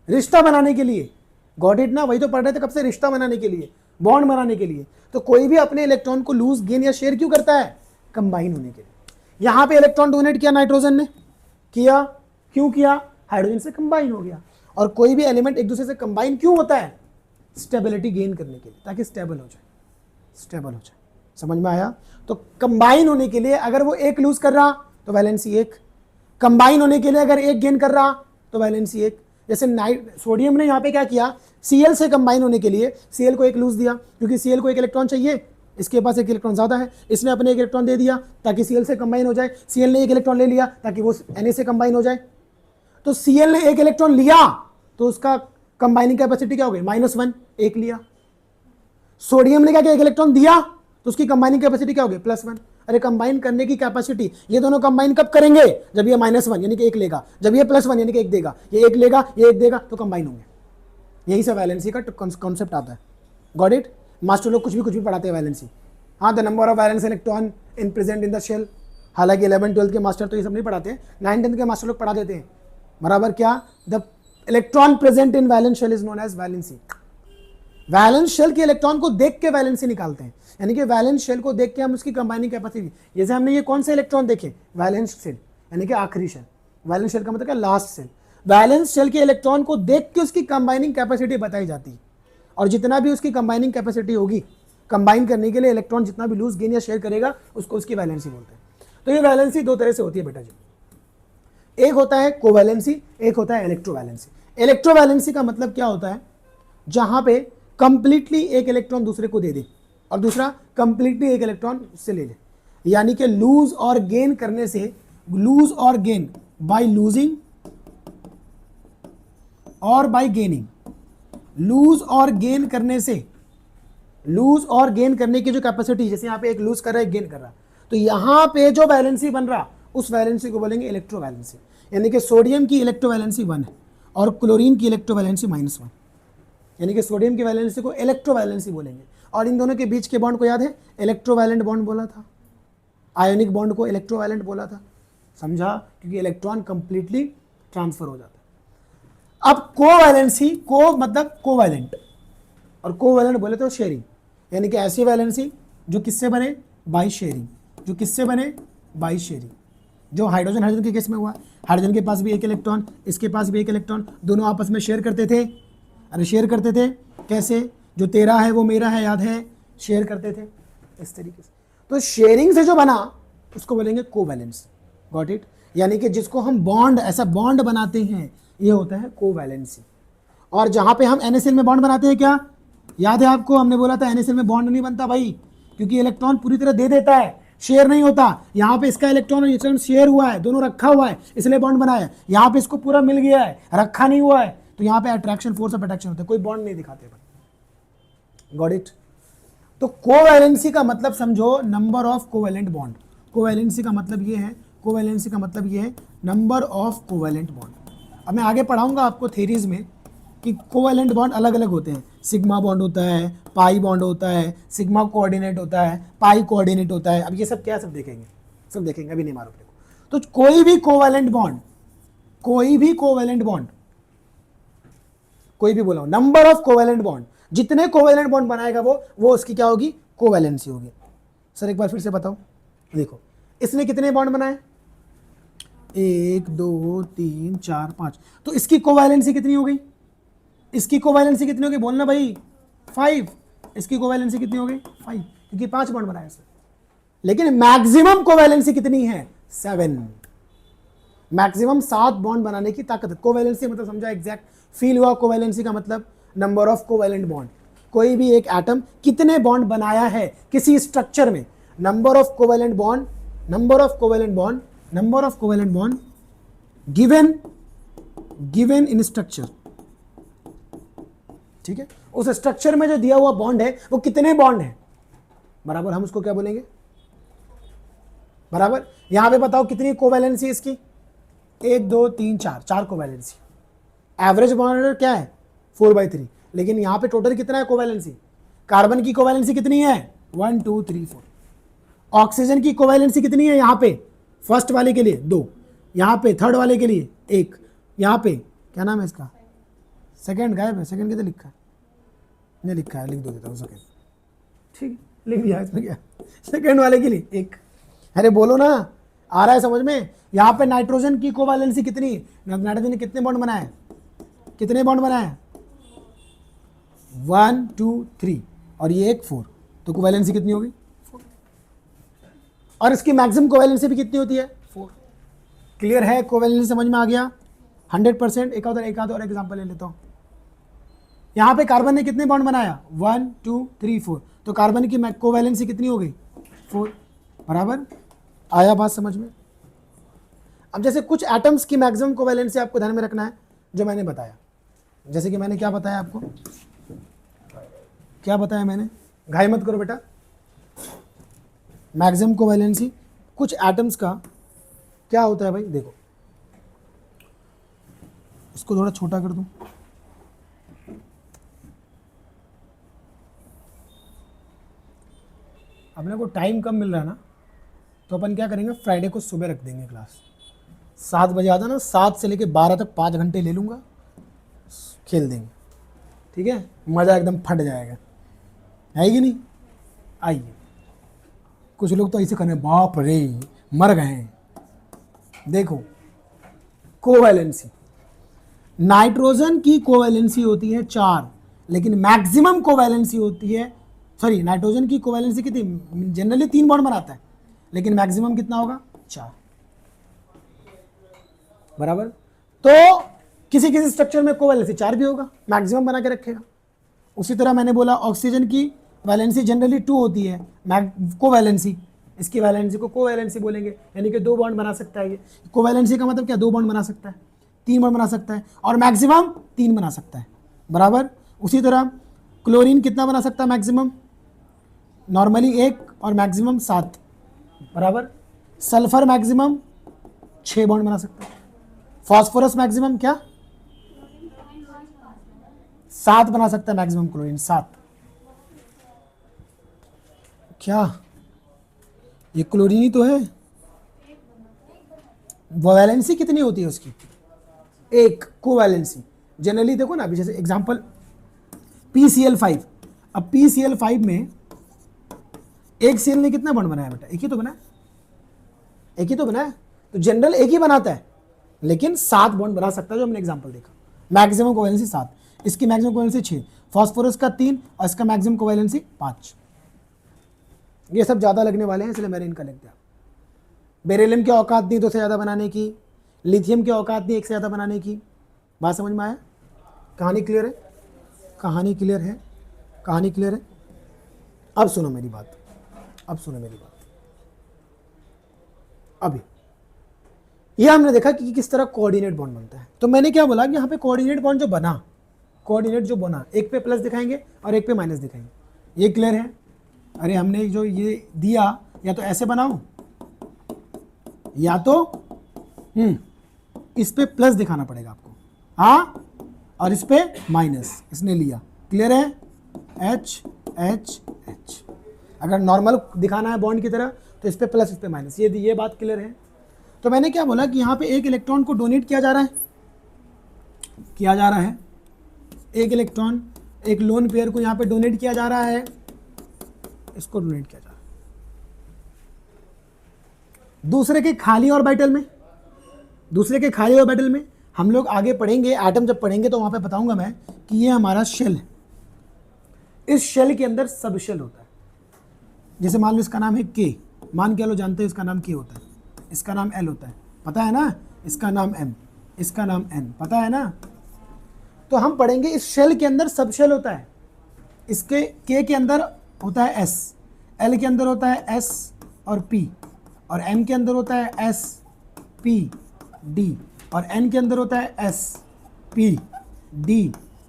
रिश्ता बनाने के लिए। गॉट इट ना? वही तो पढ़ रहे थे कब से, रिश्ता बनाने के लिए, बॉन्ड बनाने के लिए। तो कोई भी अपने इलेक्ट्रॉन को लूज, गेन या शेयर क्यों करता है? कंबाइन होने के लिए। यहां पे इलेक्ट्रॉन डोनेट किया नाइट्रोजन ने, किया। क्यों किया? हाइड्रोजन से कंबाइन हो गया। और कोई भी एलिमेंट एक दूसरे से कंबाइन क्यों होता है? स्टेबिलिटी गेन करने के लिए, ताकि स्टेबल हो जाए, स्टेबल हो जाए। समझ में आया? तो कंबाइन होने के लिए अगर वो एक लूज कर रहा तो वैलेंसी एक, कंबाइन होने के लिए अगर एक गेन कर रहा तो वैलेंसी एक। जैसे सोडियम ने यहाँ पे क्या किया? Cl से कंबाइन होने के लिए Cl को एक लूज दिया, क्योंकि Cl को एक इलेक्ट्रॉन चाहिए, इसके पास एक इलेक्ट्रॉन ज़्यादा है, इसने अपने एक इलेक्ट्रॉन दे दिया ताकि Cl से कंबाइन हो जाए, Cl ने एक इलेक्ट्रॉन ले लिया ताकि वो Na से कंबाइन हो जाए। तो Cl ने एक इलेक्ट्रॉन लिया तो उसका कंबाइनिंग कैपेसिटी क्या हो गई, -1, एक लिया। सोडियम ने क्या किया, एक इलेक्ट्रॉन दिया तो उसकी कंबाइनिंग कैपेसिटी क्या हो गई, +1। अरे कंबाइन करने की कैपेसिटी, ये दोनों कंबाइन कब करेंगे, जब ये -1 यानी कि एक लेगा, जब ये +1 यानी कि एक देगा, ये एक लेगा ये एक देगा तो कंबाइन होंगे। यही सब वैलेंसी का कॉन्सेप्ट आता है। Got it. मास्टर लोग कुछ भी पढ़ाते हैं वैलेंसी। हाँ, the number of valence electron in present in the shell. हालांकि 11-12 के मास्टर तो ये सब नहीं पढ़ाते हैं, 9-10 के मास्टर लोग पढ़ा देते हैं। बराबर क्या, the electron present in valence shell is known as valency. Valence shell के इलेक्ट्रॉन को देख के वैलेंसी निकालते हैं, यानी कि वैलेंस शेल को देख के हम उसकी कंबाइनिंग कैपेसिटी, जैसे हमने ये कौन से इलेक्ट्रॉन देखे, वैलेंस शेल यानी कि आखिरी शेल। वैलेंस शेल का मतलब क्या, लास्ट शेल। वैलेंस शेल के इलेक्ट्रॉन को देख के उसकी कंबाइनिंग कैपेसिटी बताई जाती है, और जितना भी उसकी कंबाइनिंग कैपेसिटी होगी, कंबाइन करने के लिए इलेक्ट्रॉन जितना भी लूज गेन या शेयर करेगा उसको उसकी वैलेंसी बोलते हैं। तो ये वैलेंसी दो तरह से होती है बेटा जी, एक होता है कोवैलेंसी, एक होता है इलेक्ट्रोवैलेंसी। इलेक्ट्रोवैलेंसी का मतलब क्या होता है, जहां पे कंप्लीटली एक इलेक्ट्रॉन दूसरे को दे दे और दूसरा कंप्लीटली एक इलेक्ट्रॉन उससे ले ले, यानी कि लूज और गेन करने से, लूज और गेन बाय लूजिंग और बाय गेनिंग, लूज और गेन करने से, लूज और गेन करने की जो कैपेसिटी, जैसे यहाँ पे एक लूज कर रहा है एक गेन कर रहा, तो यहाँ पे जो वैलेंसी बन रहा उस वैलेंसी को बोलेंगे इलेक्ट्रोवैलेंसी। यानी कि सोडियम की इलेक्ट्रोवैलेंसी 1 है और क्लोरीन की इलेक्ट्रोवैलेंसी -1, यानी कि सोडियम की वैलेंसी को इलेक्ट्रोवैलेंसी बोलेंगे। और इन दोनों के बीच के बॉन्ड को याद है, इलेक्ट्रोवैलेंट बॉन्ड बोला था, आयोनिक बॉन्ड को इलेक्ट्रोवैलेंट बोला था, समझा, क्योंकि इलेक्ट्रॉन कंप्लीटली ट्रांसफर हो जाता है। अब कोवैलेंसी, को मतलब कोवैलेंट, और कोवैलेंट बोले तो शेयरिंग, यानी कि ऐसी वैलेंसी जो किससे बने, बाय शेयरिंग, जो किससे बने, बाय शेयरिंग। जो हाइड्रोजन हाइड्रोजन के केस में हुआ, हाइड्रोजन के पास भी एक इलेक्ट्रॉन, इसके पास भी एक इलेक्ट्रॉन, दोनों आपस में शेयर करते थे। अरे शेयर करते थे कैसे, जो तेरा है वो मेरा है, याद है, शेयर करते थे इस तरीके से। तो शेयरिंग से जो बना उसको बोलेंगे कोवैलेंस। Got it. यानी कि जिसको हम बॉन्ड, ऐसा बॉन्ड बनाते हैं, ये होता है कोवैलेंसी। और जहां पे हम NaCl में बॉन्ड बनाते हैं, क्या याद है आपको, हमने बोला था NaCl में बॉन्ड नहीं बनता भाई, क्योंकि इलेक्ट्रॉन पूरी तरह दे देता है, शेयर नहीं होता। यहाँ पे इसका इलेक्ट्रॉन और इलेक्ट्रॉन शेयर हुआ है, दोनों रखा हुआ है, इसलिए बॉन्ड बना है। यहाँ पे इसको पूरा मिल गया है, रखा नहीं हुआ है, तो यहाँ पे अट्रैक्शन फोर्स ऑफ अट्रैक्शन होता है, कोई बॉन्ड नहीं दिखाते भाई। Got it. तो कोवैलेंसी का मतलब समझो, number of covalent bond. Covalency का मतलब ये है, कोवैलेंसी का मतलब ये है नंबर ऑफ कोवैलेंट बॉन्ड। अब मैं आगे पढ़ाऊंगा आपको थेरीज में कि कोवैलेंट बॉन्ड अलग अलग होते हैं। सिग्मा बॉन्ड होता है, पाई बॉन्ड होता है, सिग्मा कोऑर्डिनेट होता है, पाई कोऑर्डिनेट होता है। अब ये सब क्या है, सब देखेंगे, सब देखेंगे, अभी नहीं मारो अपने को। तो कोई भी कोवैलेंट बॉन्ड, कोई भी कोवैलेंट बॉन्ड, कोई भी बोला, नंबर ऑफ कोवैलेंट बॉन्ड, जितने कोवैलेंट बॉन्ड बनाएगा वो उसकी क्या होगी, कोवैलेंसी होगी। सर एक बार फिर से बताओ, देखो इसने कितने बॉन्ड बनाए, 1 2 3 4 5, तो इसकी कोवैलेंसी कितनी हो गई, इसकी कोवैलेंसी कितनी होगी, बोलना भाई, 5। इसकी कोवैलेंसी कितनी हो गई, 5, क्योंकि 5 बॉन्ड बनाए इसने। लेकिन मैक्सिमम कोवैलेंसी कितनी है, 7। मैक्सिमम 7 बॉन्ड बनाने की ताकत है। कोवैलेंसी मतलब समझा, एग्जैक्ट फील हुआ। कोवैलेंसी का मतलब नंबर ऑफ कोवैलेंट बॉन्ड, कोई भी एक एटम कितने बॉन्ड बनाया है किसी स्ट्रक्चर में। Number of covalent bond, number of covalent bond, number of covalent bond given in structure, ठीक है। उस स्ट्रक्चर में जो दिया हुआ बॉन्ड है वो कितने बॉन्ड है, बराबर, हम उसको क्या बोलेंगे, बराबर। यहां पे बताओ कितनी कोवैलेंसी इसकी, 1 2 3 4, 4 कोवैलेंसी। एवरेज बॉन्ड क्या है, 4/3, लेकिन यहां पे टोटल कितना है कोवैलेंसी। कार्बन की कोवैलेंसी कितनी है, 1 2 3 4। ऑक्सीजन की कोवैलेंसी कितनी है, यहां पे फर्स्ट वाले के लिए 2, यहां पे थर्ड वाले के लिए 1, यहां पे क्या नाम है इसका, सेकंड गायब है, सेकंड कितने लिखा है, नहीं लिखा है, लिख दो देता हूँ सेकंड, ठीक है लिख दिया, इसमें क्या, सेकंड वाले के लिए 1। अरे बोलो ना, आ रहा है समझ में। यहाँ पे नाइट्रोजन की कोवैलेंसी कितनी, नाइट्रोजन ने कितने बॉन्ड बनाए, कितने बॉन्ड बनाए, 1 2 3, और ये एक 4, तो कोवैलेंसी कितनी होगी, 4। और इसकी मैक्सिमम कोवैलेंसी भी कितनी होती है, 4। क्लियर है, कोवैलेंसी समझ में आ गया 100%। एक और एग्जांपल ले लेता हूँ। यहाँ पे कार्बन ने कितने बॉन्ड बनाया, 1 2 3 4, तो कार्बन की कोवैलेंसी कितनी हो गई 4, बराबर। आया बात समझ में? अब जैसे कुछ एटम्स की मैक्सिमम कोवैलेंसी आपको ध्यान में रखना है जो मैंने बताया। जैसे कि मैंने क्या बताया आपको, क्या बताया मैंने, घाई मत करो बेटा। मैक्सिमम कोवैलेंसी कुछ एटम्स का क्या होता है भाई, देखो इसको थोड़ा छोटा कर दूं। अपने को टाइम कम मिल रहा है ना, तो अपन क्या करेंगे, फ्राइडे को सुबह रख देंगे क्लास 7 बजे आता ना, 7 से लेके 12 तक 5 घंटे ले लूँगा, खेल देंगे, ठीक है, मज़ा एकदम फट जाएगा, है कि नहीं? आइए, कुछ लोग तो ऐसे करने बाप रे मर गए हैं। देखो कोवैलेंसी, नाइट्रोजन की कोवैलेंसी होती है 4, लेकिन मैक्सिमम कोवैलेंसी होती है, सॉरी नाइट्रोजन की कोवैलेंसी कितनी, जनरली 3 बॉन्ड बनाता है, लेकिन मैक्सिमम कितना होगा 4, बराबर। तो किसी किसी स्ट्रक्चर में कोवैलेंसी 4 भी होगा, मैक्सिमम बना के रखेगा। उसी तरह मैंने बोला ऑक्सीजन की वैलेंसी जनरली 2 होती है, कोवैलेंसी, इसकी वैलेंसी को कोवैलेंसी बोलेंगे, यानी कि 2 बॉन्ड बना सकता है ये। कोवैलेंसी का मतलब क्या, 2 बॉन्ड बना सकता है, 3 बॉन्ड बना सकता है, और मैक्सिमम 3 बना सकता है, बराबर। उसी तरह क्लोरीन कितना बना सकता है मैक्सिमम, नॉर्मली 1 और मैक्सिमम 7, बराबर। सल्फर मैक्सिमम 6 बॉन्ड बना सकता है। फॉस्फोरस मैक्सिमम क्या 7 बना सकता है मैक्सिमम, क्लोरीन 7। क्या ये क्लोरीन ही तो है। वैलेंसी कितनी होती है उसकी, 1 कोवैलेंसी। जनरली देखो ना, अभी जैसे एग्जांपल PCl5, अब PCl5 में एक सीएल ने कितना बॉन्ड बनाया बेटा, एक ही तो बनाया, एक ही तो बनाया, तो जनरल एक ही बनाता है, लेकिन 7 बॉन्ड बना सकता है, जो हमने एग्जांपल देखा। मैक्सिमम कोवैलेंसी 7, इसकी मैक्सिमम कोवैलेंसी 6, फॉस्फोरस का 3 और इसका मैक्सिमम कोवैलेंसी 5। ये सब ज़्यादा लगने वाले हैं, इसलिए मैंने इनका लिख दिया। बेरिलियम की औकात नहीं 2 से ज़्यादा बनाने की, लिथियम की औकात नहीं 1 से ज़्यादा बनाने की। बात समझ में आया? कहानी क्लियर है? कहानी क्लियर है? कहानी क्लियर है? अब सुनो मेरी बात, अब सुनो मेरी बात। अभी ये हमने देखा कि किस तरह कोऑर्डिनेट बॉन्ड बनता है। तो मैंने क्या बोला कि यहाँ पे कोऑर्डिनेट बॉन्ड जो बना, कोऑर्डिनेट जो बना, एक पे प्लस दिखाएंगे और एक पे माइनस दिखाएंगे, ये क्लियर है? अरे हमने जो ये दिया, या तो ऐसे बनाओ, या तो इस पे प्लस दिखाना पड़ेगा आपको, हाँ, और इस पे माइनस, इसने लिया, क्लियर है? H H H। अगर नॉर्मल दिखाना है बॉन्ड की तरह तो इस पे प्लस, इस पे माइनस, ये बात क्लियर है? तो मैंने क्या बोला कि यहाँ पे एक इलेक्ट्रॉन को डोनेट किया जा रहा है, एक इलेक्ट्रॉन एक लोन पेयर को यहाँ पे डोनेट किया जा रहा है, इसको डोनेट किया जा रहा है। दूसरे के खाली ऑर्बिटल में, हम लोग आगे पढ़ेंगे, एटम जब पढ़ेंगे तो वहाँ पे बताऊंगा मैं कि ये हमारा शेल है। इस शेल के अंदर सब शेल होता है। जैसे मान लो इसका नाम है K, मान के लो जानते हैं इसका नाम K होता है, इसका नाम L होता है, पता है ना, इसका नाम M, इसका नाम N, पता है ना। तो हम पढ़ेंगे इस शेल के अंदर सब शेल होता है। इसके K के अंदर होता है S, L के अंदर होता है S और P, और M के अंदर होता है S P D, और N के अंदर होता है S P D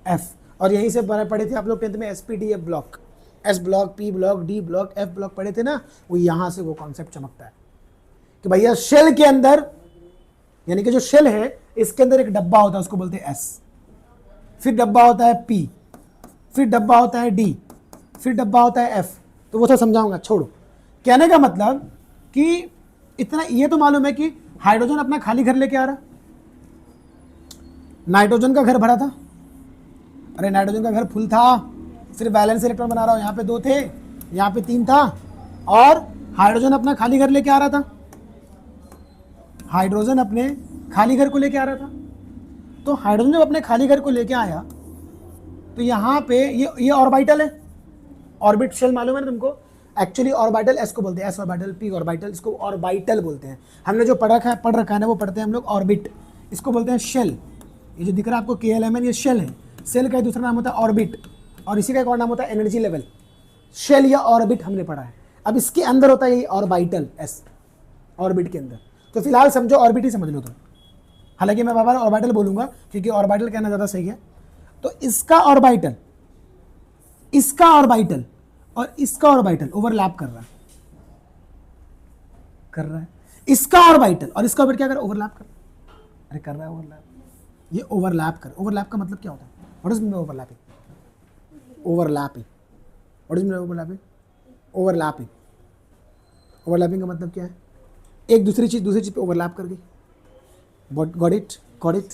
F। और यहीं से पढ़े थे आप लोग 10th में SPDF block, S block, P block, D block, F block पढ़े थे ना, वो यहाँ से वो कॉन्सेप्ट चमकता है कि भैया शेल के अंदर, यानी कि जो शेल है इसके अंदर एक डब्बा होता है, उसको बोलते हैं S, फिर डब्बा होता है P, फिर डब्बा होता है D, फिर डब्बा होता है F। तो वो तो समझाऊंगा, छोड़ो। कहने का मतलब कि इतना ये तो मालूम है कि हाइड्रोजन अपना खाली घर लेके आ रहा, नाइट्रोजन का घर भरा था, अरे नाइट्रोजन का घर फुल था, सिर्फ वैलेंस इलेक्ट्रॉन बना रहा हूं, यहाँ पे 2 थे, यहाँ पे 3 था, और हाइड्रोजन अपना खाली घर लेके आ रहा था, हाइड्रोजन अपने खाली घर को लेके आ रहा था। तो हाइड्रोजन जब अपने खाली घर को लेके आया तो यहाँ पे ये ऑर्बिटल है, ऑर्बिट शेल मालूम है ना तुमको, एक्चुअली ऑर्बिटल एस को बोलते हैं, एस ऑर्बिटल, पी ऑर्बिटल, इसको ऑर्बिटल बोलते हैं। हमने जो पढ़ रखा है ना, वो पढ़ते हैं हम लोग ऑर्बिट, इसको बोलते हैं शेल। ये जो दिख रहा है आपको KLMN, ये शेल है। सेल का दूसरा नाम होता है ऑर्बिट, और इसी का एक और नाम होता है एनर्जी लेवल। शेल या ऑर्बिट हमने पढ़ा है। अब इसके अंदर होता है ये ऑर्बिटल, एस ऑर्बिट के अंदर। तो फिलहाल समझो ऑर्बिट ही समझ लो तुम, हालांकि मैं बार ऑर्बिटल बोलूंगा क्योंकि ऑर्बिटल कहना ज़्यादा सही है। तो इसका ऑर्बिटल, इसका ऑर्बिटल और इसका ऑर्बिटल ओवरलैप कर रहा है, इसका ऑर्बिटल और इसका ऑर्बिट क्या कर रहा है, ओवरलैप कर रहा है। अरे कर रहा है ओवरलैप, ये ओवरलैप कर, ओवरलैप का मतलब क्या होता है, what is mean overlapping, overlapping, what is mean overlapping, overlapping, overlapping का मतलब क्या है, एक दूसरी चीज पे ओवरलैप कर गई। Got it, got it.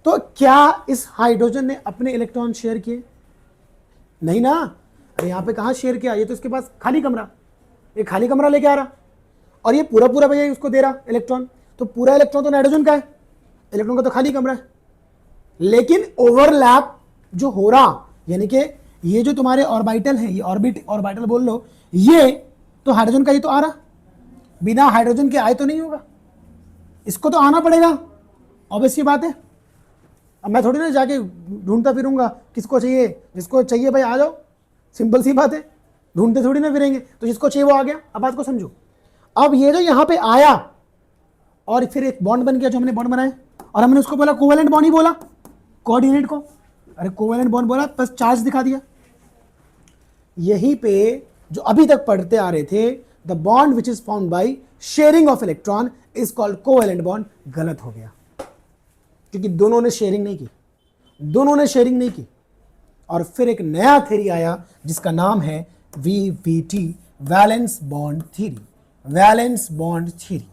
तो क्या इस हाइड्रोजन ने अपने इलेक्ट्रॉन शेयर किए, नहीं ना। अरे यहाँ पे कहाँ शेयर किया, ये तो इसके पास खाली कमरा, ये खाली कमरा लेके आ रहा और ये पूरा पूरा भैया उसको दे रहा इलेक्ट्रॉन। तो पूरा इलेक्ट्रॉन तो नाइट्रोजन का है, इलेक्ट्रॉन का तो खाली कमरा है। लेकिन ओवरलैप जो हो रहा, यानी कि ये जो तुम्हारे ऑर्बिटल है, ये ऑर्बिटल बोल लो, ये तो हाइड्रोजन का ही तो आ रहा, बिना हाइड्रोजन के आए तो नहीं होगा, इसको तो आना पड़ेगा, ऑब्वियस सी बात है। अब मैं थोड़ी ना जाके ढूंढता फिरूंगा किसको चाहिए, जिसको चाहिए भाई आ जाओ, सिंपल सी बात है, ढूंढते थोड़ी ना फिरेंगे। तो जिसको चाहिए वो आ गया। अब बात को समझो, अब ये जो यहाँ पे आया और फिर एक बॉन्ड बन गया, जो हमने बॉन्ड बनाया और हमने उसको बोला कोवेलेंट बॉन्ड ही बोला, कोऑर्डिनेट को, अरे कोवेलेंट बॉन्ड बोला प्लस चार्ज दिखा दिया। यहीं पे जो अभी तक पढ़ते आ रहे थे, the bond which is found by sharing of electron is called covalent bond, गलत हो गया क्योंकि दोनों ने शेयरिंग नहीं की, दोनों ने शेयरिंग नहीं की। और फिर एक नया थ्योरी आया जिसका नाम है VBT, valence bond theory, valence bond theory.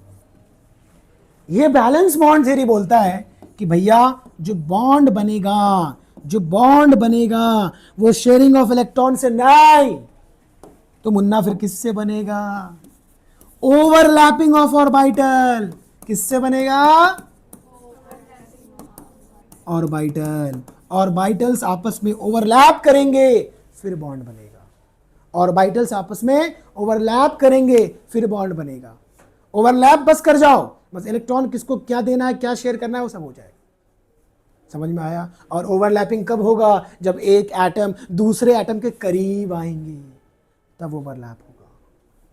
ये बैलेंस बॉन्ड थ्योरी बोलता है कि भैया जो बॉन्ड बनेगा, जो बॉन्ड बनेगा वो शेयरिंग ऑफ इलेक्ट्रॉन से नहीं, तो मुन्ना फिर किससे बनेगा, ओवरलैपिंग ऑफ ऑर्बिटल। किससे बनेगा, ऑर्बिटल, ऑर्बिटल्स आपस में ओवरलैप करेंगे फिर बॉन्ड बनेगा, ऑर्बिटल्स आपस में ओवरलैप करेंगे फिर बॉन्ड बनेगा। ओवरलैप बस कर जाओ, बस इलेक्ट्रॉन किसको क्या देना है, क्या शेयर करना है, वो सब हो जाएगा। समझ में आया। और ओवरलैपिंग कब होगा, जब एक एटम दूसरे एटम के करीब आएंगे तब ओवरलैप होगा।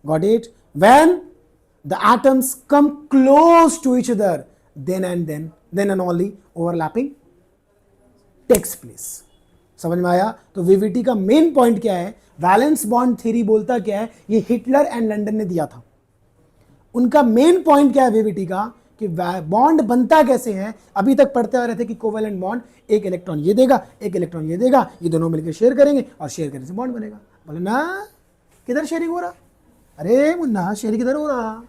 Got it. When the atoms come close to each other, then and only overlapping takes place. समझ में आया। तो वीवीटी का मेन पॉइंट क्या है, वैलेंस बॉन्ड थ्योरी बोलता क्या है, ये हिटलर एंड लंदन ने दिया था। उनका मेन पॉइंट क्या है वीवीटी का, कि बॉन्ड बनता कैसे है। अभी तक पढ़ते आ रहे थे कि कोवेलेंट बॉन्ड, एक इलेक्ट्रॉन ये देगा, एक इलेक्ट्रॉन ये देगा, ये दोनों मिलकर शेयर करेंगे और शेयर करने से बॉन्ड बनेगा। बोले ना किधर शेयरिंग हो रहा, अरे मुन्ना शेयर किधर हो रहा,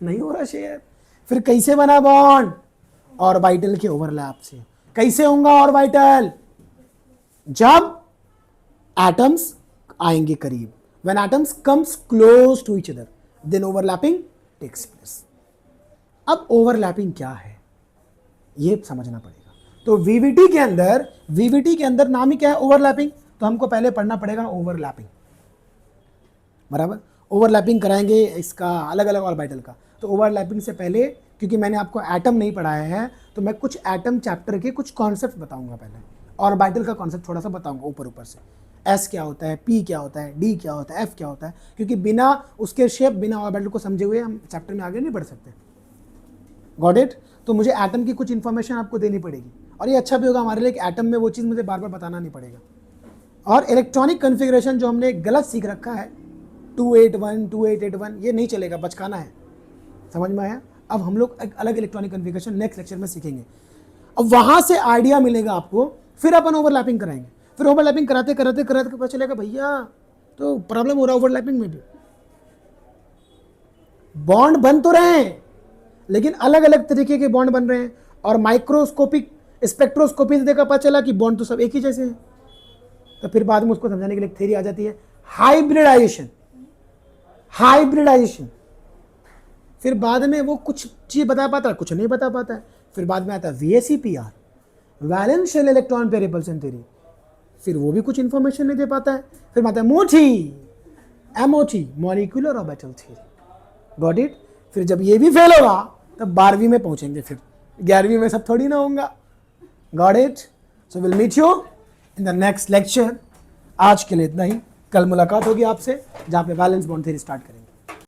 नहीं हो रहा शेयर। फिर कैसे बना बॉन्ड, ऑर्बिटल के ओवरलैप से। कैसे होगा ऑर्बिटल, जब एटम्स आएंगे करीब, when atoms comes close to each other, then overlapping takes place. अब ओवरलैपिंग क्या है ये समझना पड़ेगा। तो वीवीटी के अंदर नाम ही क्या है, ओवरलैपिंग। तो हमको पहले पढ़ना पड़ेगा ओवरलैपिंग, बराबर। ओवरलैपिंग कराएंगे इसका अलग अलग ऑर्बिटल का। तो ओवरलैपिंग से पहले, क्योंकि मैंने आपको एटम नहीं पढ़ाया है, तो मैं कुछ एटम चैप्टर के कुछ कॉन्सेप्ट बताऊंगा। पहले ऑर्बिटल का कॉन्सेप्ट थोड़ा सा बताऊंगा ऊपर से, एस क्या होता है, पी क्या होता है, डी क्या होता है, एफ क्या होता है, क्योंकि बिना उसके शेप, बिना ऑर्बिटल को समझे हुए हम चैप्टर में आगे नहीं बढ़ सकते। Got it. तो मुझे एटम की कुछ इन्फॉर्मेशन आपको देनी पड़ेगी, और ये अच्छा भी होगा हमारे लिए कि एटम में वो चीज़ मुझे बार बार बताना नहीं पड़ेगा। और इलेक्ट्रॉनिक कन्फिग्रेशन जो हमने गलत सीख रखा है, 281 2881, ये नहीं चलेगा, बचकाना है। समझ में आया। अब हम लोग एक अलग इलेक्ट्रॉनिक कन्फिग्रेशन नेक्स्ट लेक्चर में सीखेंगे। अब वहाँ से आइडिया मिलेगा आपको, फिर अपन ओवरलैपिंग कराएंगे। फिर ओवरलैपिंग कराते कराते कराते पता चलेगा भैया तो प्रॉब्लम हो रहा है ओवरलैपिंग में भी। बॉन्ड बन तो रहे हैं लेकिन अलग अलग तरीके के बॉन्ड बन रहे हैं, और माइक्रोस्कोपिक स्पेक्ट्रोस्कोपी से देखा पता चला कि बॉन्ड तो सब एक ही जैसे हैं। तो फिर बाद में उसको समझाने के लिए थ्योरी आ जाती है हाइब्रिडाइजेशन, हाइब्रिडाइजेशन। फिर बाद में वो कुछ चीज बता पाता है, कुछ नहीं बता पाता है। फिर बाद में आता है VSEPR, valence shell electron pair repulsion theory, फिर वो भी कुछ इंफॉर्मेशन नहीं दे पाता है। फिर आता है MOT, molecular orbital theory. Got it. फिर जब ये भी फेल होगा तब 12वीं में पहुंचेंगे, फिर 11वीं में सब थोड़ी ना होगा। Got it. So will meet you in the next lecture. आज के लिए इतना ही, कल मुलाकात होगी आपसे जहाँ पे वैलेंस बॉन्ड थ्योरी स्टार्ट करेंगे।